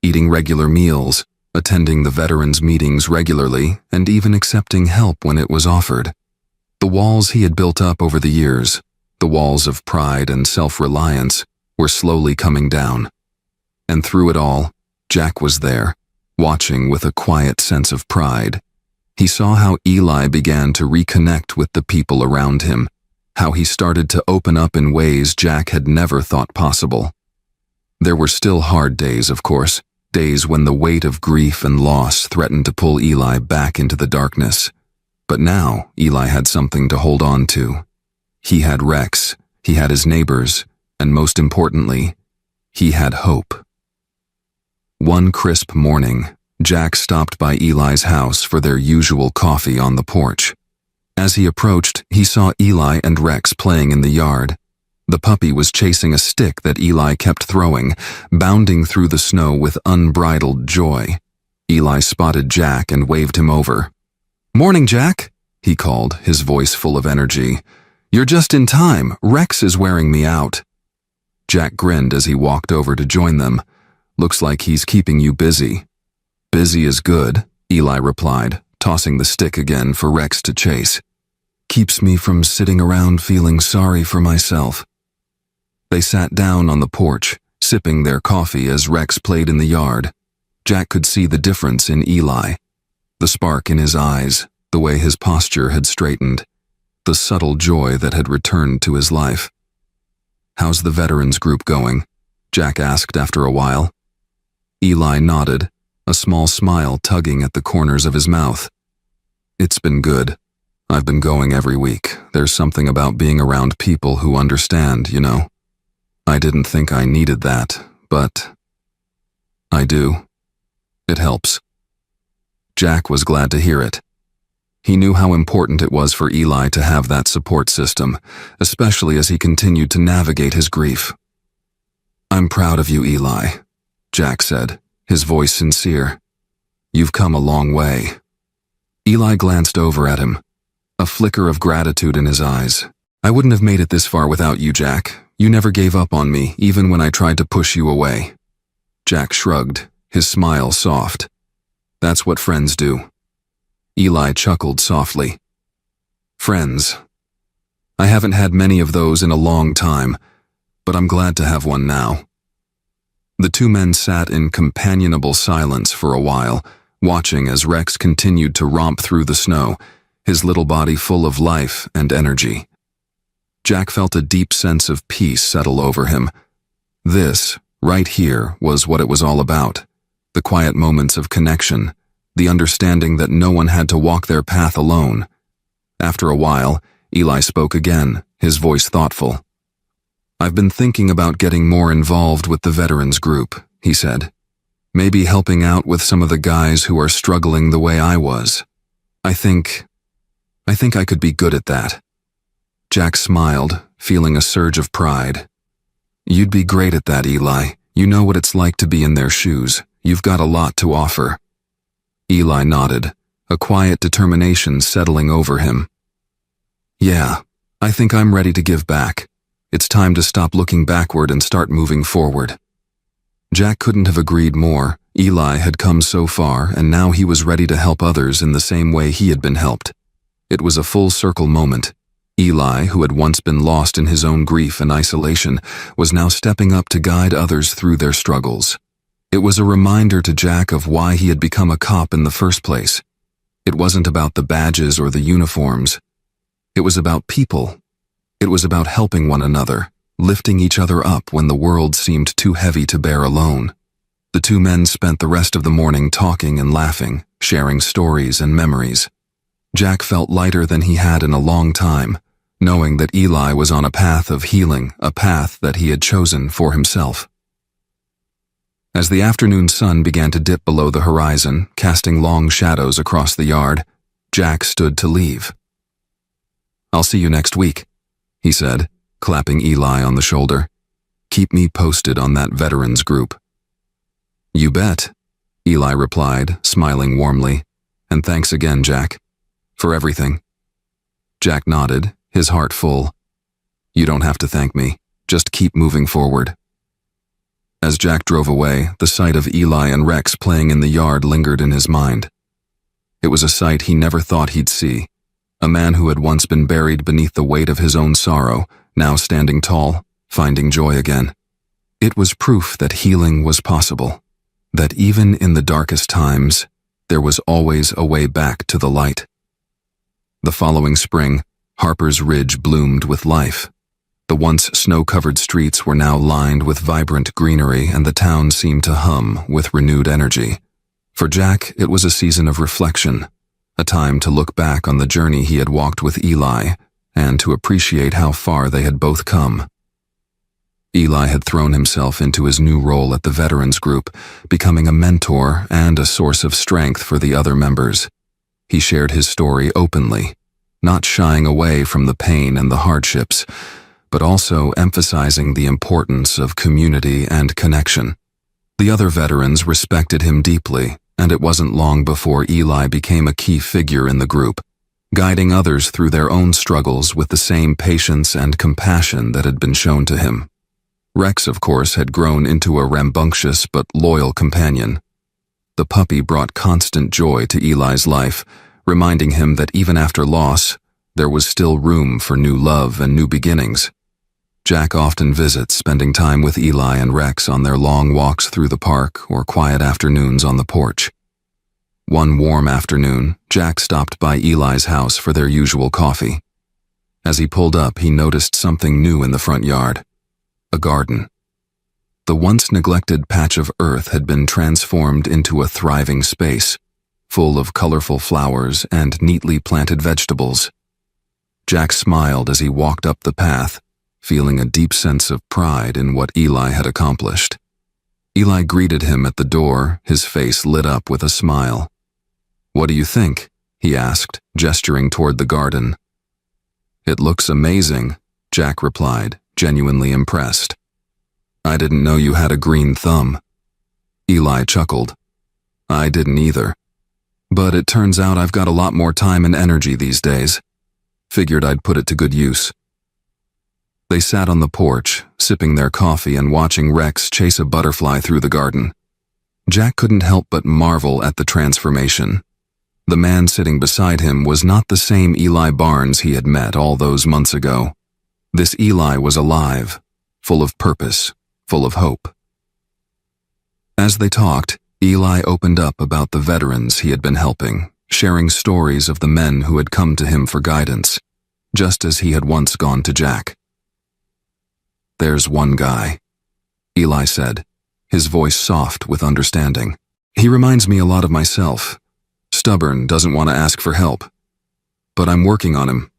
eating regular meals, attending the veterans' meetings regularly, and even accepting help when it was offered. The walls he had built up over the years, the walls of pride and self-reliance, were slowly coming down. And through it all, Jack was there, watching with a quiet sense of pride. He saw how Eli began to reconnect with the people around him, how he started to open up in ways Jack had never thought possible. There were still hard days, of course, days when the weight of grief and loss threatened to pull Eli back into the darkness. But now, Eli had something to hold on to. He had Rex, he had his neighbors, and most importantly, he had hope. One crisp morning, Jack stopped by Eli's house for their usual coffee on the porch. As he approached, he saw Eli and Rex playing in the yard. The puppy was chasing a stick that Eli kept throwing, bounding through the snow with unbridled joy. Eli spotted Jack and waved him over. "Morning, Jack," he called, his voice full of energy. "You're just in time. Rex is wearing me out." Jack grinned as he walked over to join them. "Looks like he's keeping you busy." "Busy is good," Eli replied, tossing the stick again for Rex to chase. "Keeps me from sitting around feeling sorry for myself." They sat down on the porch, sipping their coffee as Rex played in the yard. Jack could see the difference in Eli. The spark in his eyes, the way his posture had straightened, the subtle joy that had returned to his life. "How's the veterans group going?" Jack asked after a while. Eli nodded, a small smile tugging at the corners of his mouth. "It's been good. I've been going every week. There's something about being around people who understand, you know. I didn't think I needed that, but I do. It helps." Jack was glad to hear it. He knew how important it was for Eli to have that support system, especially as he continued to navigate his grief. "I'm proud of you, Eli," Jack said, his voice sincere. "You've come a long way." Eli glanced over at him, a flicker of gratitude in his eyes. "I wouldn't have made it this far without you, Jack. You never gave up on me, even when I tried to push you away." Jack shrugged, his smile soft. "That's what friends do." Eli chuckled softly. "Friends. I haven't had many of those in a long time, but I'm glad to have one now." The two men sat in companionable silence for a while, watching as Rex continued to romp through the snow, his little body full of life and energy. Jack felt a deep sense of peace settle over him. This, right here, was what it was all about. The quiet moments of connection, the understanding that no one had to walk their path alone. After a while, Eli spoke again, his voice thoughtful. "I've been thinking about getting more involved with the veterans group," he said. "Maybe helping out with some of the guys who are struggling the way I was. I think I could be good at that." Jack smiled, feeling a surge of pride. "You'd be great at that, Eli. You know what it's like to be in their shoes. You've got a lot to offer." Eli nodded, a quiet determination settling over him. "Yeah, I think I'm ready to give back. It's time to stop looking backward and start moving forward." Jack couldn't have agreed more. Eli had come so far, and now he was ready to help others in the same way he had been helped. It was a full circle moment. Eli, who had once been lost in his own grief and isolation, was now stepping up to guide others through their struggles. It was a reminder to Jack of why he had become a cop in the first place. It wasn't about the badges or the uniforms. It was about people. It was about helping one another, lifting each other up when the world seemed too heavy to bear alone. The two men spent the rest of the morning talking and laughing, sharing stories and memories. Jack felt lighter than he had in a long time, knowing that Eli was on a path of healing, a path that he had chosen for himself. As the afternoon sun began to dip below the horizon, casting long shadows across the yard, Jack stood to leave. "I'll see you next week," he said, clapping Eli on the shoulder. "Keep me posted on that veterans group." "You bet," Eli replied, smiling warmly. "And thanks again, Jack. For everything." Jack nodded, his heart full. "You don't have to thank me. Just keep moving forward." As Jack drove away, the sight of Eli and Rex playing in the yard lingered in his mind. It was a sight he never thought he'd see. A man who had once been buried beneath the weight of his own sorrow, now standing tall, finding joy again. It was proof that healing was possible, that even in the darkest times, there was always a way back to the light. The following spring, Harper's Ridge bloomed with life. The once snow-covered streets were now lined with vibrant greenery, and the town seemed to hum with renewed energy. For Jack, it was a season of reflection, a time to look back on the journey he had walked with Eli and to appreciate how far they had both come. Eli had thrown himself into his new role at the Veterans Group, becoming a mentor and a source of strength for the other members. He shared his story openly, not shying away from the pain and the hardships, but also emphasizing the importance of community and connection. The other veterans respected him deeply, and it wasn't long before Eli became a key figure in the group, guiding others through their own struggles with the same patience and compassion that had been shown to him. Rex, of course, had grown into a rambunctious but loyal companion. The puppy brought constant joy to Eli's life, reminding him that even after loss, there was still room for new love and new beginnings. Jack often visits, spending time with Eli and Rex on their long walks through the park or quiet afternoons on the porch. One warm afternoon, Jack stopped by Eli's house for their usual coffee. As he pulled up, he noticed something new in the front yard. A garden. The once neglected patch of earth had been transformed into a thriving space, full of colorful flowers and neatly planted vegetables. Jack smiled as he walked up the path, feeling a deep sense of pride in what Eli had accomplished. Eli greeted him at the door, his face lit up with a smile. "What do you think?" he asked, gesturing toward the garden. "It looks amazing," Jack replied, genuinely impressed. "I didn't know you had a green thumb." Eli chuckled. "I didn't either. But it turns out I've got a lot more time and energy these days. Figured I'd put it to good use." They sat on the porch, sipping their coffee and watching Rex chase a butterfly through the garden. Jack couldn't help but marvel at the transformation. The man sitting beside him was not the same Eli Barnes he had met all those months ago. This Eli was alive, full of purpose, full of hope. As they talked, Eli opened up about the veterans he had been helping, sharing stories of the men who had come to him for guidance, just as he had once gone to Jack. "There's one guy," Eli said, his voice soft with understanding. "He reminds me a lot of myself. Stubborn, doesn't want to ask for help. But I'm working on him.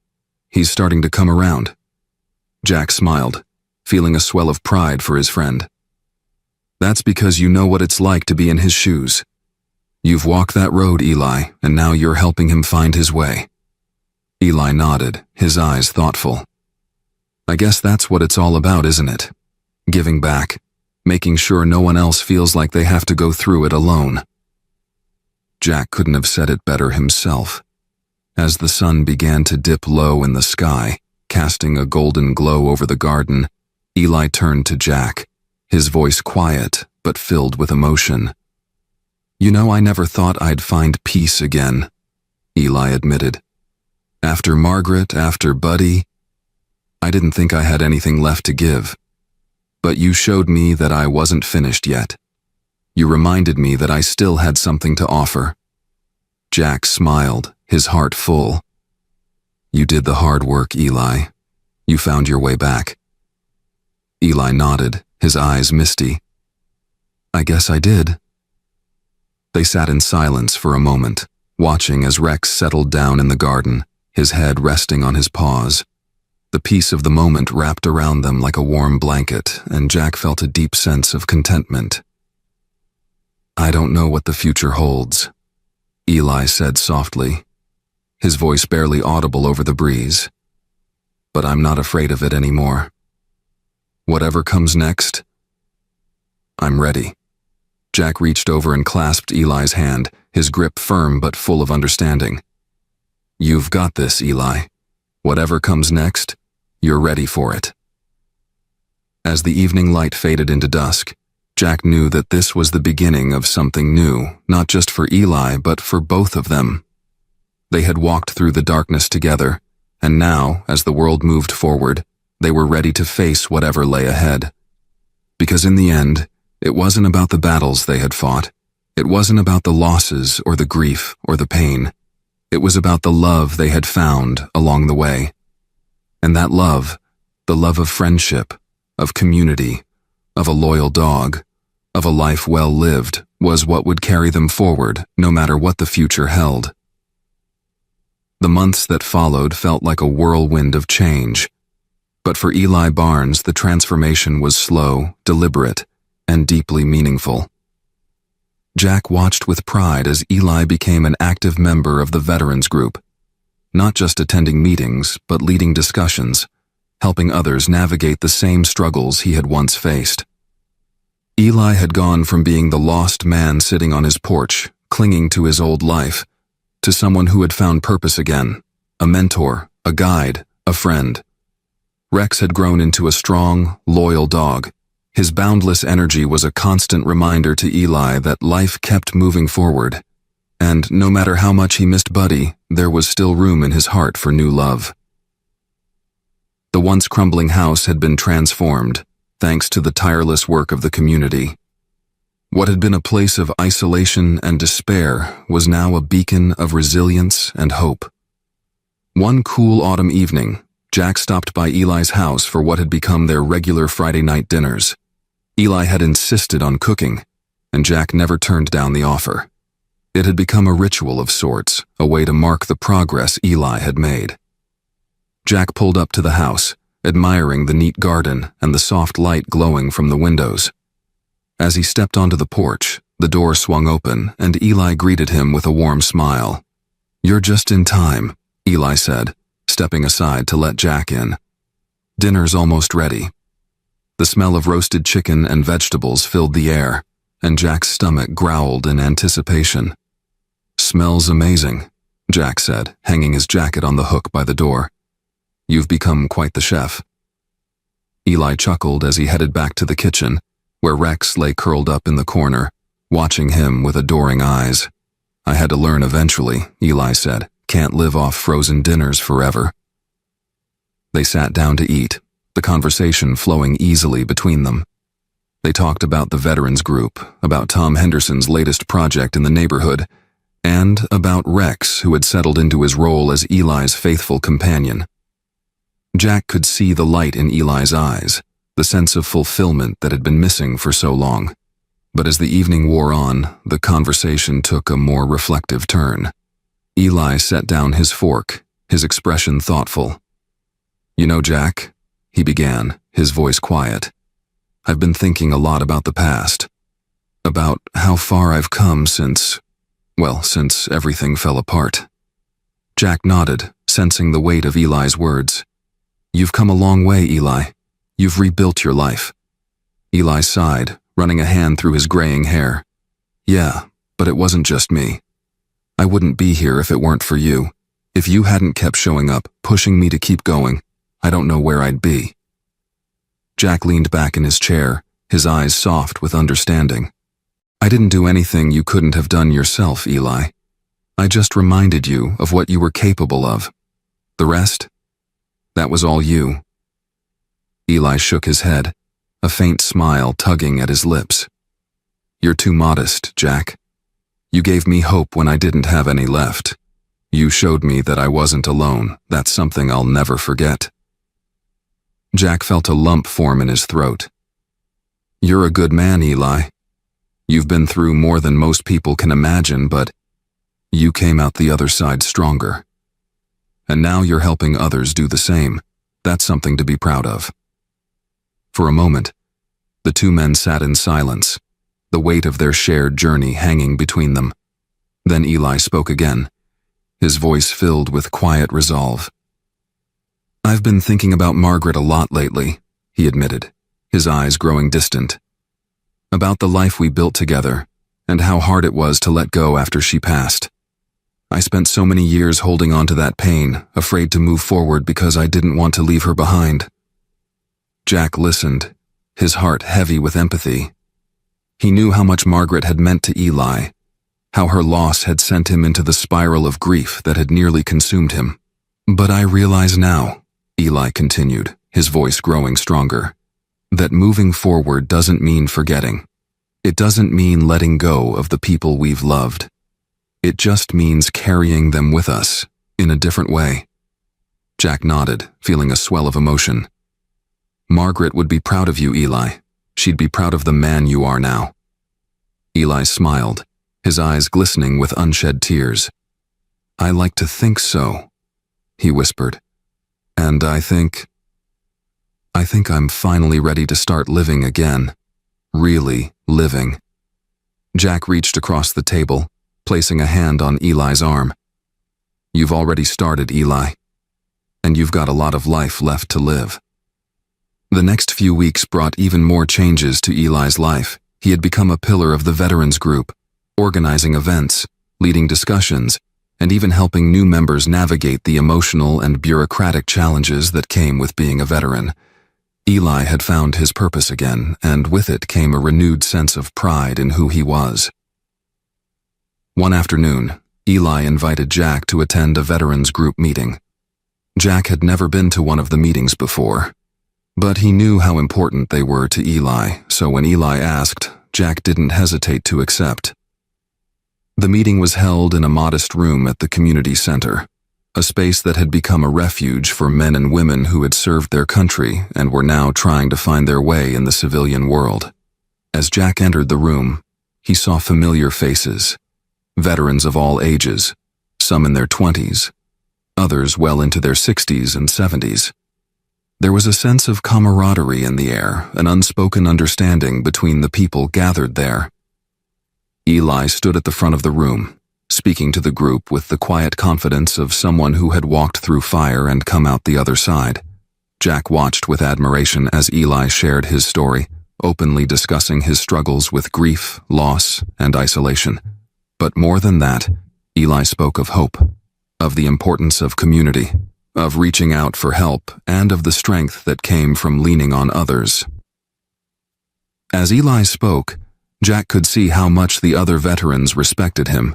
He's starting to come around." Jack smiled, feeling a swell of pride for his friend. "That's because you know what it's like to be in his shoes. You've walked that road, Eli, and now you're helping him find his way." Eli nodded, his eyes thoughtful. "I guess that's what it's all about, isn't it? Giving back, making sure no one else feels like they have to go through it alone." Jack couldn't have said it better himself. As the sun began to dip low in the sky, casting a golden glow over the garden, Eli turned to Jack, his voice quiet but filled with emotion. "You know, I never thought I'd find peace again," Eli admitted. "After Margaret, after Buddy, I didn't think I had anything left to give. But you showed me that I wasn't finished yet. You reminded me that I still had something to offer." Jack smiled, his heart full. "You did the hard work, Eli. You found your way back." Eli nodded, his eyes misty. "I guess I did." They sat in silence for a moment, watching as Rex settled down in the garden, his head resting on his paws. The peace of the moment wrapped around them like a warm blanket, and Jack felt a deep sense of contentment. "I don't know what the future holds," Eli said softly, his voice barely audible over the breeze. "But I'm not afraid of it anymore. Whatever comes next, I'm ready." Jack reached over and clasped Eli's hand, his grip firm but full of understanding. "You've got this, Eli. Whatever comes next, you're ready for it." As the evening light faded into dusk, Jack knew that this was the beginning of something new, not just for Eli, but for both of them. They had walked through the darkness together, and now, as the world moved forward, they were ready to face whatever lay ahead. Because in the end, it wasn't about the battles they had fought. It wasn't about the losses or the grief or the pain. It was about the love they had found along the way. And that love, the love of friendship, of community, of a loyal dog, of a life well lived, was what would carry them forward no matter what the future held. The months that followed felt like a whirlwind of change. But for Eli Barnes, the transformation was slow, deliberate, and deeply meaningful. Jack watched with pride as Eli became an active member of the Veterans Group, not just attending meetings, but leading discussions, helping others navigate the same struggles he had once faced. Eli had gone from being the lost man sitting on his porch, clinging to his old life, to someone who had found purpose again, a mentor, a guide, a friend. Rex had grown into a strong, loyal dog. His boundless energy was a constant reminder to Eli that life kept moving forward, and no matter how much he missed Buddy, there was still room in his heart for new love. The once crumbling house had been transformed, thanks to the tireless work of the community. What had been a place of isolation and despair was now a beacon of resilience and hope. One cool autumn evening, Jack stopped by Eli's house for what had become their regular Friday night dinners. Eli had insisted on cooking, and Jack never turned down the offer. It had become a ritual of sorts, a way to mark the progress Eli had made. Jack pulled up to the house, admiring the neat garden and the soft light glowing from the windows. As he stepped onto the porch, the door swung open, and Eli greeted him with a warm smile. "You're just in time," Eli said, stepping aside to let Jack in. "Dinner's almost ready." The smell of roasted chicken and vegetables filled the air, and Jack's stomach growled in anticipation. "Smells amazing," Jack said, hanging his jacket on the hook by the door. "You've become quite the chef." Eli chuckled as he headed back to the kitchen, where Rex lay curled up in the corner, watching him with adoring eyes. "I had to learn eventually," Eli said. "Can't live off frozen dinners forever." They sat down to eat, the conversation flowing easily between them. They talked about the Veterans Group, about Tom Henderson's latest project in the neighborhood, and about Rex, who had settled into his role as Eli's faithful companion. Jack could see the light in Eli's eyes, the sense of fulfillment that had been missing for so long. But as the evening wore on, the conversation took a more reflective turn. Eli set down his fork, his expression thoughtful. "You know, Jack," he began, his voice quiet, "I've been thinking a lot about the past. About how far I've come since everything fell apart." Jack nodded, sensing the weight of Eli's words. "You've come a long way, Eli. You've rebuilt your life." Eli sighed, running a hand through his graying hair. "Yeah, but it wasn't just me. I wouldn't be here if it weren't for you. If you hadn't kept showing up, pushing me to keep going, I don't know where I'd be." Jack leaned back in his chair, his eyes soft with understanding. "I didn't do anything you couldn't have done yourself, Eli. I just reminded you of what you were capable of. The rest? That was all you." Eli shook his head, a faint smile tugging at his lips. "You're too modest, Jack. You gave me hope when I didn't have any left. You showed me that I wasn't alone. That's something I'll never forget." Jack felt a lump form in his throat. "You're a good man, Eli. You've been through more than most people can imagine, but you came out the other side stronger. And now you're helping others do the same. That's something to be proud of." For a moment, the two men sat in silence, the weight of their shared journey hanging between them. Then Eli spoke again, his voice filled with quiet resolve. "I've been thinking about Margaret a lot lately," he admitted, his eyes growing distant. "About the life we built together, and how hard it was to let go after she passed. I spent so many years holding on to that pain, afraid to move forward because I didn't want to leave her behind." Jack listened, his heart heavy with empathy. He knew how much Margaret had meant to Eli, how her loss had sent him into the spiral of grief that had nearly consumed him. "But I realize now," Eli continued, his voice growing stronger, "that moving forward doesn't mean forgetting. It doesn't mean letting go of the people we've loved. It just means carrying them with us, in a different way." Jack nodded, feeling a swell of emotion. "Margaret would be proud of you, Eli. She'd be proud of the man you are now." Eli smiled, his eyes glistening with unshed tears. "I like to think so," he whispered. "And I think I'm finally ready to start living again. Really living." Jack reached across the table, placing a hand on Eli's arm. "You've already started, Eli. And you've got a lot of life left to live." The next few weeks brought even more changes to Eli's life. He had become a pillar of the veterans group, organizing events, leading discussions, and even helping new members navigate the emotional and bureaucratic challenges that came with being a veteran. Eli had found his purpose again, and with it came a renewed sense of pride in who he was. One afternoon, Eli invited Jack to attend a veterans group meeting. Jack had never been to one of the meetings before, but he knew how important they were to Eli, so when Eli asked, Jack didn't hesitate to accept. The meeting was held in a modest room at the community center, a space that had become a refuge for men and women who had served their country and were now trying to find their way in the civilian world. As Jack entered the room, he saw familiar faces, veterans of all ages, some in their 20s, others well into their 60s and 70s. There was a sense of camaraderie in the air, an unspoken understanding between the people gathered there. Eli stood at the front of the room, speaking to the group with the quiet confidence of someone who had walked through fire and come out the other side. Jack watched with admiration as Eli shared his story, openly discussing his struggles with grief, loss, and isolation. But more than that, Eli spoke of hope, of the importance of community, of reaching out for help, and of the strength that came from leaning on others. As Eli spoke, Jack could see how much the other veterans respected him.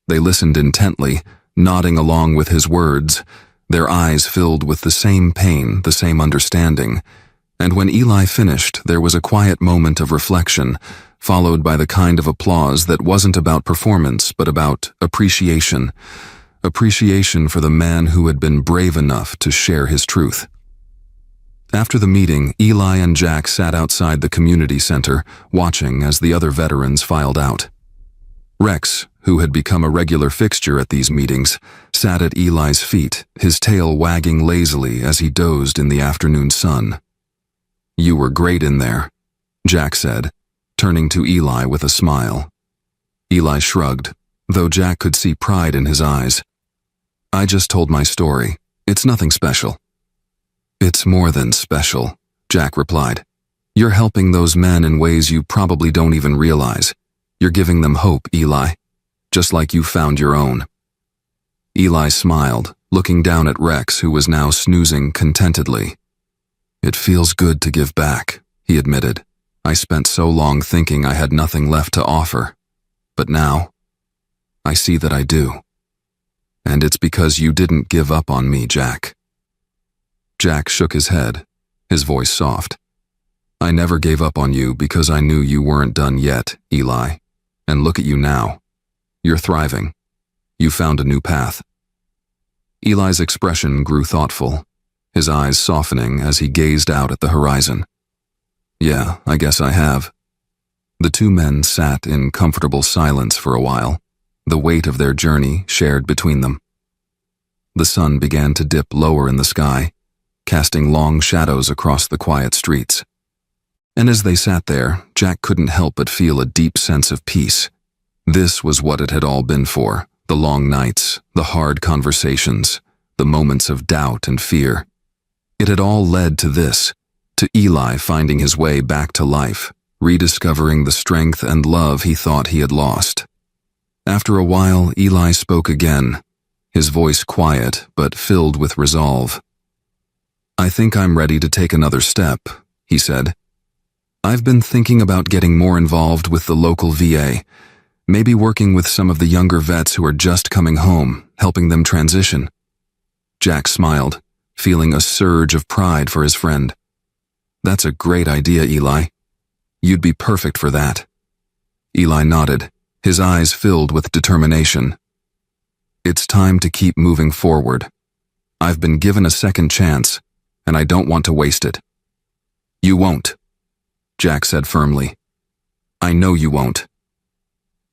They listened intently, nodding along with his words, their eyes filled with the same pain, the same understanding. And when Eli finished, there was a quiet moment of reflection, followed by the kind of applause that wasn't about performance, but about appreciation. Appreciation for the man who had been brave enough to share his truth. After the meeting, Eli and Jack sat outside the community center, watching as the other veterans filed out. Rex, who had become a regular fixture at these meetings, sat at Eli's feet, his tail wagging lazily as he dozed in the afternoon sun. "You were great in there," Jack said, turning to Eli with a smile. Eli shrugged, though Jack could see pride in his eyes. "I just told my story. It's nothing special." "It's more than special," Jack replied. "You're helping those men in ways you probably don't even realize. You're giving them hope, Eli, just like you found your own." Eli smiled, looking down at Rex, who was now snoozing contentedly. "It feels good to give back," he admitted. "I spent so long thinking I had nothing left to offer. But now, I see that I do. And it's because you didn't give up on me, Jack." Jack shook his head, his voice soft. "I never gave up on you because I knew you weren't done yet, Eli. And look at you now. You're thriving. You found a new path." Eli's expression grew thoughtful, his eyes softening as he gazed out at the horizon. "Yeah, I guess I have." The two men sat in comfortable silence for a while, the weight of their journey shared between them. The sun began to dip lower in the sky, casting long shadows across the quiet streets. And as they sat there, Jack couldn't help but feel a deep sense of peace. This was what it had all been for, the long nights, the hard conversations, the moments of doubt and fear. It had all led to this, to Eli finding his way back to life, rediscovering the strength and love he thought he had lost. After a while, Eli spoke again, his voice quiet but filled with resolve. "I think I'm ready to take another step," he said. I've been thinking about getting more involved with the local VA, maybe working with some of the younger vets who are just coming home, helping them transition. Jack smiled, feeling a surge of pride for his friend. That's a great idea, Eli. You'd be perfect for that. Eli nodded, his eyes filled with determination. It's time to keep moving forward. I've been given a second chance, and I don't want to waste it. You won't, Jack said firmly. I know you won't.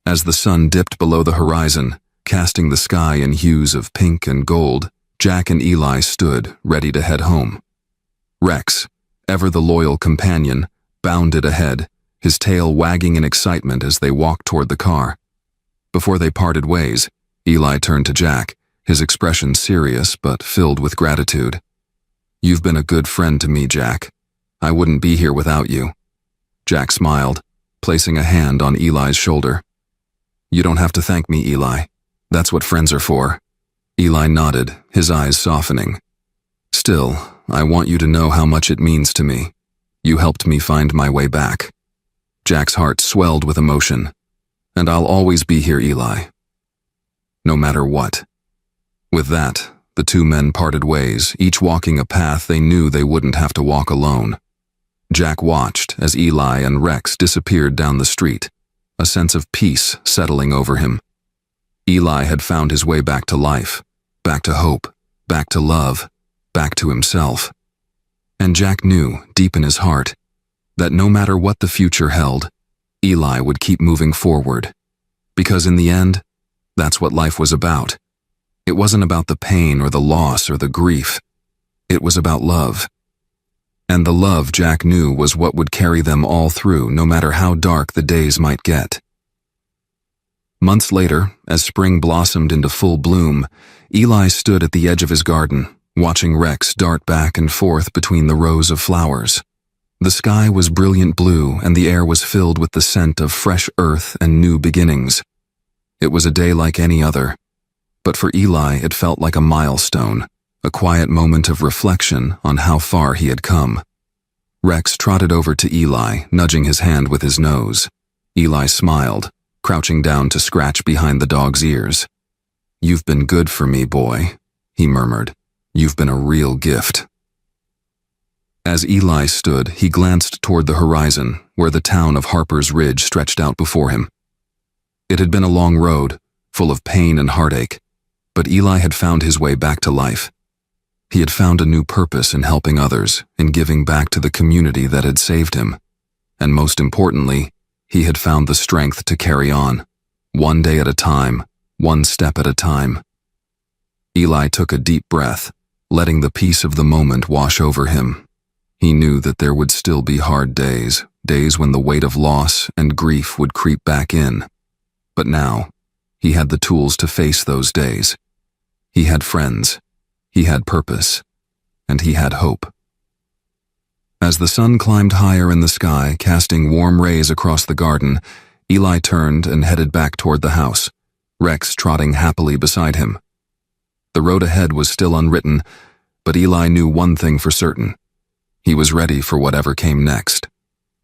As the sun dipped below the horizon, casting the sky in hues of pink and gold, Jack and Eli stood, ready to head home. Rex, ever the loyal companion, bounded ahead, his tail wagging in excitement as they walked toward the car. Before they parted ways, Eli turned to Jack, his expression serious but filled with gratitude. You've been a good friend to me, Jack. I wouldn't be here without you. Jack smiled, placing a hand on Eli's shoulder. You don't have to thank me, Eli. That's what friends are for. Eli nodded, his eyes softening. Still, I want you to know how much it means to me. You helped me find my way back. Jack's heart swelled with emotion. And I'll always be here, Eli. No matter what. With that, the two men parted ways, each walking a path they knew they wouldn't have to walk alone. Jack watched as Eli and Rex disappeared down the street, a sense of peace settling over him. Eli had found his way back to life, back to hope, back to love, back to himself. And Jack knew, deep in his heart, that no matter what the future held, Eli would keep moving forward. Because in the end, that's what life was about. It wasn't about the pain or the loss or the grief. It was about love. And the love Jack knew was what would carry them all through, no matter how dark the days might get. Months later, as spring blossomed into full bloom, Eli stood at the edge of his garden, watching Rex dart back and forth between the rows of flowers. The sky was brilliant blue and the air was filled with the scent of fresh earth and new beginnings. It was a day like any other, but for Eli it felt like a milestone, a quiet moment of reflection on how far he had come. Rex trotted over to Eli, nudging his hand with his nose. Eli smiled, crouching down to scratch behind the dog's ears. You've been good for me, boy, he murmured. You've been a real gift. As Eli stood, he glanced toward the horizon, where the town of Harper's Ridge stretched out before him. It had been a long road, full of pain and heartache, but Eli had found his way back to life. He had found a new purpose in helping others, in giving back to the community that had saved him. And most importantly, he had found the strength to carry on, one day at a time, one step at a time. Eli took a deep breath, letting the peace of the moment wash over him. He knew that there would still be hard days, days when the weight of loss and grief would creep back in. But now, he had the tools to face those days. He had friends, he had purpose, and he had hope. As the sun climbed higher in the sky, casting warm rays across the garden, Eli turned and headed back toward the house, Rex trotting happily beside him. The road ahead was still unwritten, but Eli knew one thing for certain. He was ready for whatever came next.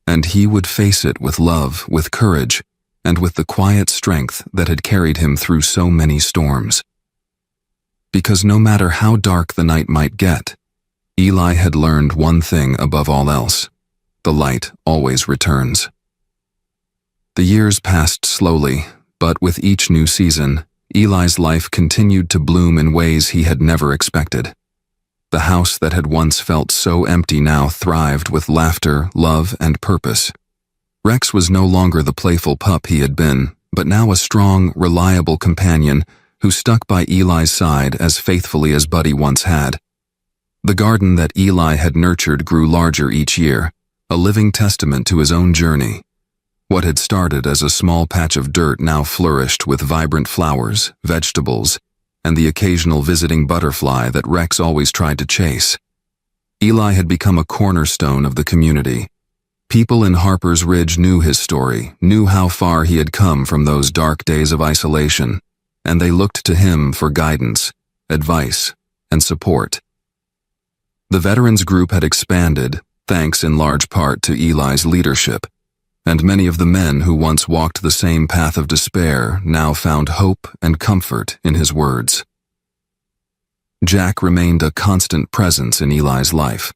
And he would face it with love, with courage, and with the quiet strength that had carried him through so many storms. Because no matter how dark the night might get, Eli had learned one thing above all else: the light always returns. The years passed slowly, but with each new season, Eli's life continued to bloom in ways he had never expected. The house that had once felt so empty now thrived with laughter, love, and purpose. Rex was no longer the playful pup he had been, but now a strong, reliable companion who stuck by Eli's side as faithfully as Buddy once had. The garden that Eli had nurtured grew larger each year, a living testament to his own journey. What had started as a small patch of dirt now flourished with vibrant flowers, vegetables, and the occasional visiting butterfly that Rex always tried to chase. Eli had become a cornerstone of the community. People in Harper's Ridge knew his story, knew how far he had come from those dark days of isolation, and they looked to him for guidance, advice, and support. The veterans group had expanded, thanks in large part to Eli's leadership, and many of the men who once walked the same path of despair now found hope and comfort in his words. Jack remained a constant presence in Eli's life.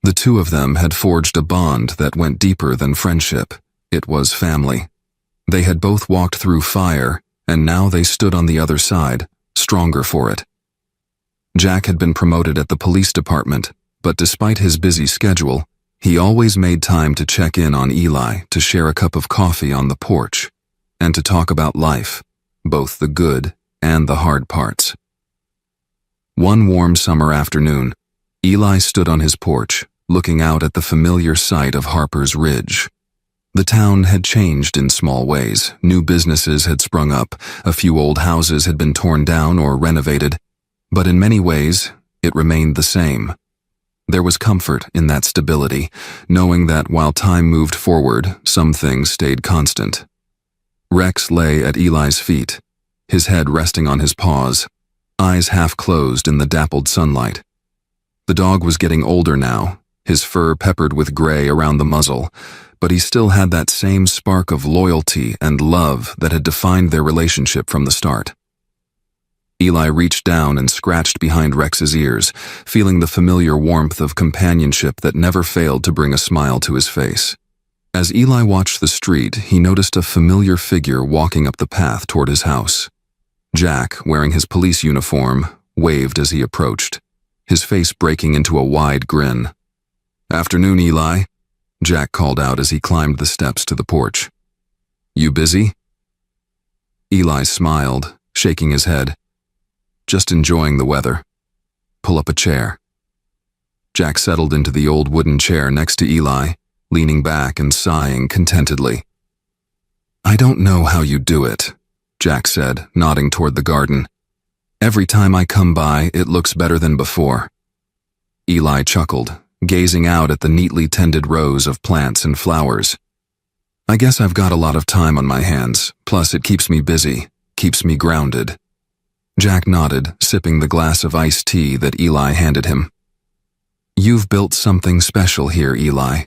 The two of them had forged a bond that went deeper than friendship. It was family. They had both walked through fire, and now they stood on the other side, stronger for it. Jack had been promoted at the police department, but despite his busy schedule, he always made time to check in on Eli, to share a cup of coffee on the porch, and to talk about life, both the good and the hard parts. One warm summer afternoon, Eli stood on his porch, looking out at the familiar sight of Harper's Ridge. The town had changed in small ways. New businesses had sprung up, a few old houses had been torn down or renovated, but in many ways, it remained the same. There was comfort in that stability, knowing that while time moved forward, some things stayed constant. Rex lay at Eli's feet, his head resting on his paws, eyes half closed in the dappled sunlight. The dog was getting older now, his fur peppered with gray around the muzzle, but he still had that same spark of loyalty and love that had defined their relationship from the start. Eli reached down and scratched behind Rex's ears, feeling the familiar warmth of companionship that never failed to bring a smile to his face. As Eli watched the street, he noticed a familiar figure walking up the path toward his house. Jack, wearing his police uniform, waved as he approached, his face breaking into a wide grin. "Afternoon, Eli," Jack called out as he climbed the steps to the porch. "You busy?" Eli smiled, shaking his head. "Just enjoying the weather. Pull up a chair." Jack settled into the old wooden chair next to Eli, leaning back and sighing contentedly. "I don't know how you do it," Jack said, nodding toward the garden. "Every time I come by, it looks better than before." Eli chuckled, gazing out at the neatly tended rows of plants and flowers. "I guess I've got a lot of time on my hands, plus it keeps me busy, keeps me grounded." Jack nodded, sipping the glass of iced tea that Eli handed him. "You've built something special here, Eli.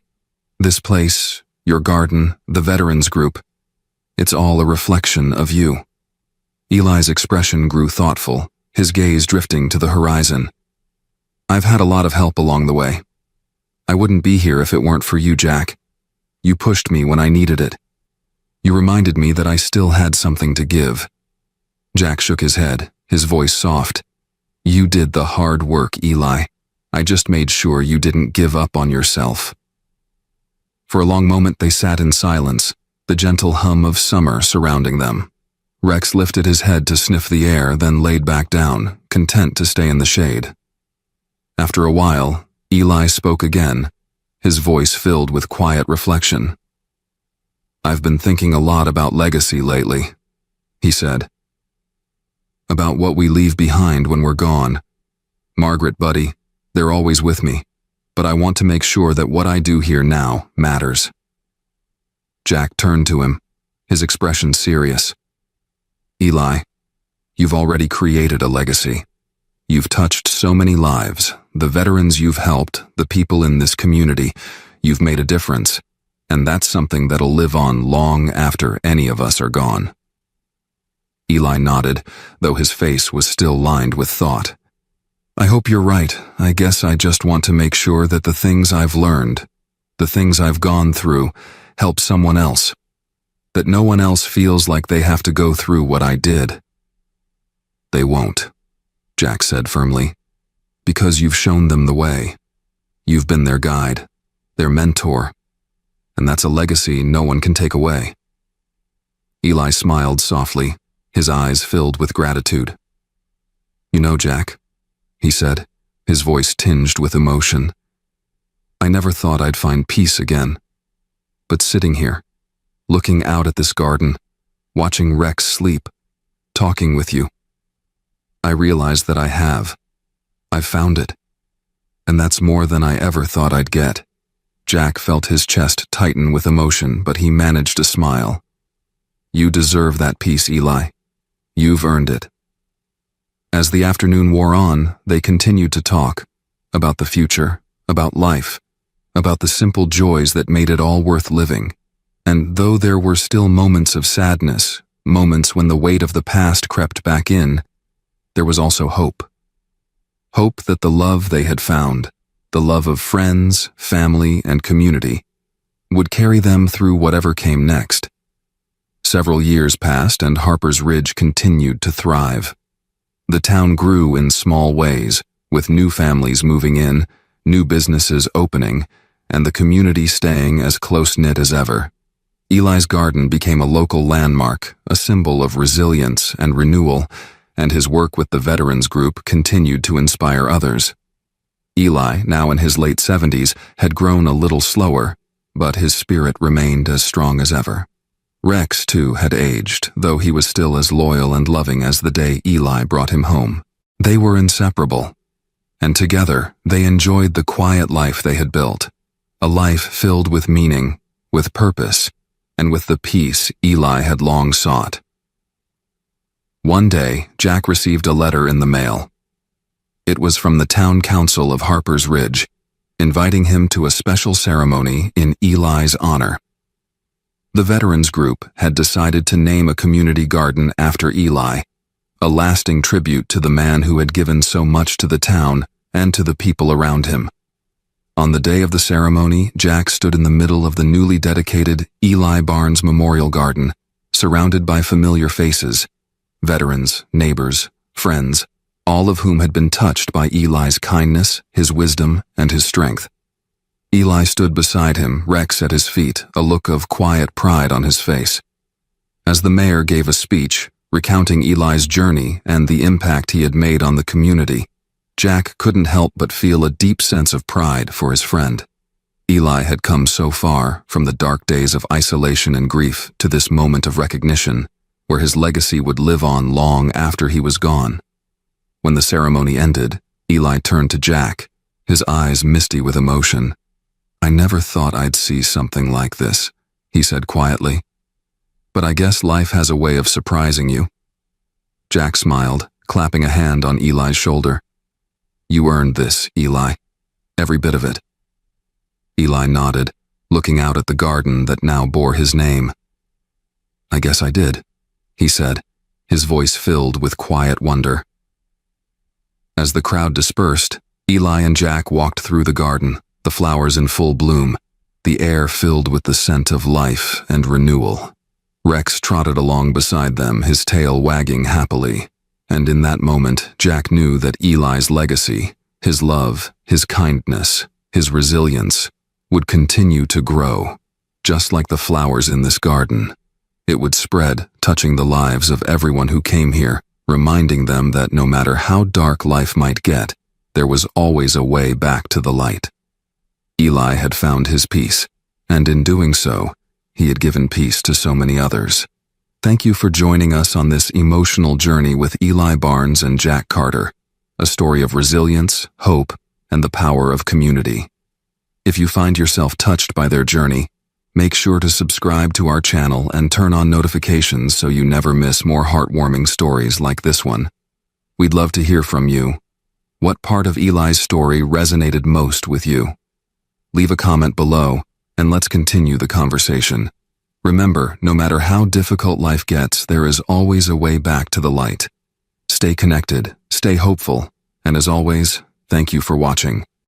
This place, your garden, the veterans group, it's all a reflection of you." Eli's expression grew thoughtful, his gaze drifting to the horizon. "I've had a lot of help along the way. I wouldn't be here if it weren't for you, Jack. You pushed me when I needed it. You reminded me that I still had something to give." Jack shook his head, his voice soft. "You did the hard work, Eli. I just made sure you didn't give up on yourself." For a long moment they sat in silence, the gentle hum of summer surrounding them. Rex lifted his head to sniff the air, then laid back down, content to stay in the shade. After a while, Eli spoke again, his voice filled with quiet reflection. "I've been thinking a lot about legacy lately," he said. "About what we leave behind when we're gone. Margaret, Buddy, they're always with me, but I want to make sure that what I do here now matters." Jack turned to him, his expression serious. "Eli, you've already created a legacy. You've touched so many lives, the veterans you've helped, the people in this community. You've made a difference, and that's something that'll live on long after any of us are gone." Eli nodded, though his face was still lined with thought. "I hope you're right. I guess I just want to make sure that the things I've learned, the things I've gone through, help someone else. That no one else feels like they have to go through what I did." "They won't," Jack said firmly, "because you've shown them the way. You've been their guide, their mentor, and that's a legacy no one can take away." Eli smiled softly, his eyes filled with gratitude. "You know, Jack," he said, his voice tinged with emotion, "I never thought I'd find peace again. But sitting here, looking out at this garden, watching Rex sleep, talking with you, I realized that I have. I've found it. And that's more than I ever thought I'd get." Jack felt his chest tighten with emotion, but he managed to smile. "You deserve that peace, Eli. You've earned it." As the afternoon wore on, they continued to talk about the future, about life, about the simple joys that made it all worth living. And though there were still moments of sadness, moments when the weight of the past crept back in, there was also hope. Hope that the love they had found, the love of friends, family, and community, would carry them through whatever came next. Several years passed and Harper's Ridge continued to thrive. The town grew in small ways, with new families moving in, new businesses opening, and the community staying as close-knit as ever. Eli's garden became a local landmark, a symbol of resilience and renewal, and his work with the Veterans Group continued to inspire others. Eli, now in his late 70s, had grown a little slower, but his spirit remained as strong as ever. Rex, too, had aged, though he was still as loyal and loving as the day Eli brought him home. They were inseparable, and together they enjoyed the quiet life they had built, a life filled with meaning, with purpose, and with the peace Eli had long sought. One day, Jack received a letter in the mail. It was from the town council of Harper's Ridge, inviting him to a special ceremony in Eli's honor. The Veterans Group had decided to name a community garden after Eli, a lasting tribute to the man who had given so much to the town and to the people around him. On the day of the ceremony, Jack stood in the middle of the newly dedicated Eli Barnes Memorial Garden, surrounded by familiar faces, veterans, neighbors, friends, all of whom had been touched by Eli's kindness, his wisdom, and his strength. Eli stood beside him, Rex at his feet, a look of quiet pride on his face. As the mayor gave a speech, recounting Eli's journey and the impact he had made on the community, Jack couldn't help but feel a deep sense of pride for his friend. Eli had come so far from the dark days of isolation and grief to this moment of recognition, where his legacy would live on long after he was gone. When the ceremony ended, Eli turned to Jack, his eyes misty with emotion. "I never thought I'd see something like this," he said quietly. "But I guess life has a way of surprising you." Jack smiled, clapping a hand on Eli's shoulder. "You earned this, Eli. Every bit of it." Eli nodded, looking out at the garden that now bore his name. "I guess I did," he said, his voice filled with quiet wonder. As the crowd dispersed, Eli and Jack walked through the garden, the flowers in full bloom, the air filled with the scent of life and renewal. Rex trotted along beside them, his tail wagging happily, and in that moment, Jack knew that Eli's legacy, his love, his kindness, his resilience, would continue to grow, just like the flowers in this garden. It would spread, touching the lives of everyone who came here, reminding them that no matter how dark life might get, there was always a way back to the light. Eli had found his peace, and in doing so, he had given peace to so many others. Thank you for joining us on this emotional journey with Eli Barnes and Jack Carter, a story of resilience, hope, and the power of community. If you find yourself touched by their journey, make sure to subscribe to our channel and turn on notifications so you never miss more heartwarming stories like this one. We'd love to hear from you. What part of Eli's story resonated most with you? Leave a comment below, and let's continue the conversation. Remember, no matter how difficult life gets, there is always a way back to the light. Stay connected, stay hopeful, and as always, thank you for watching.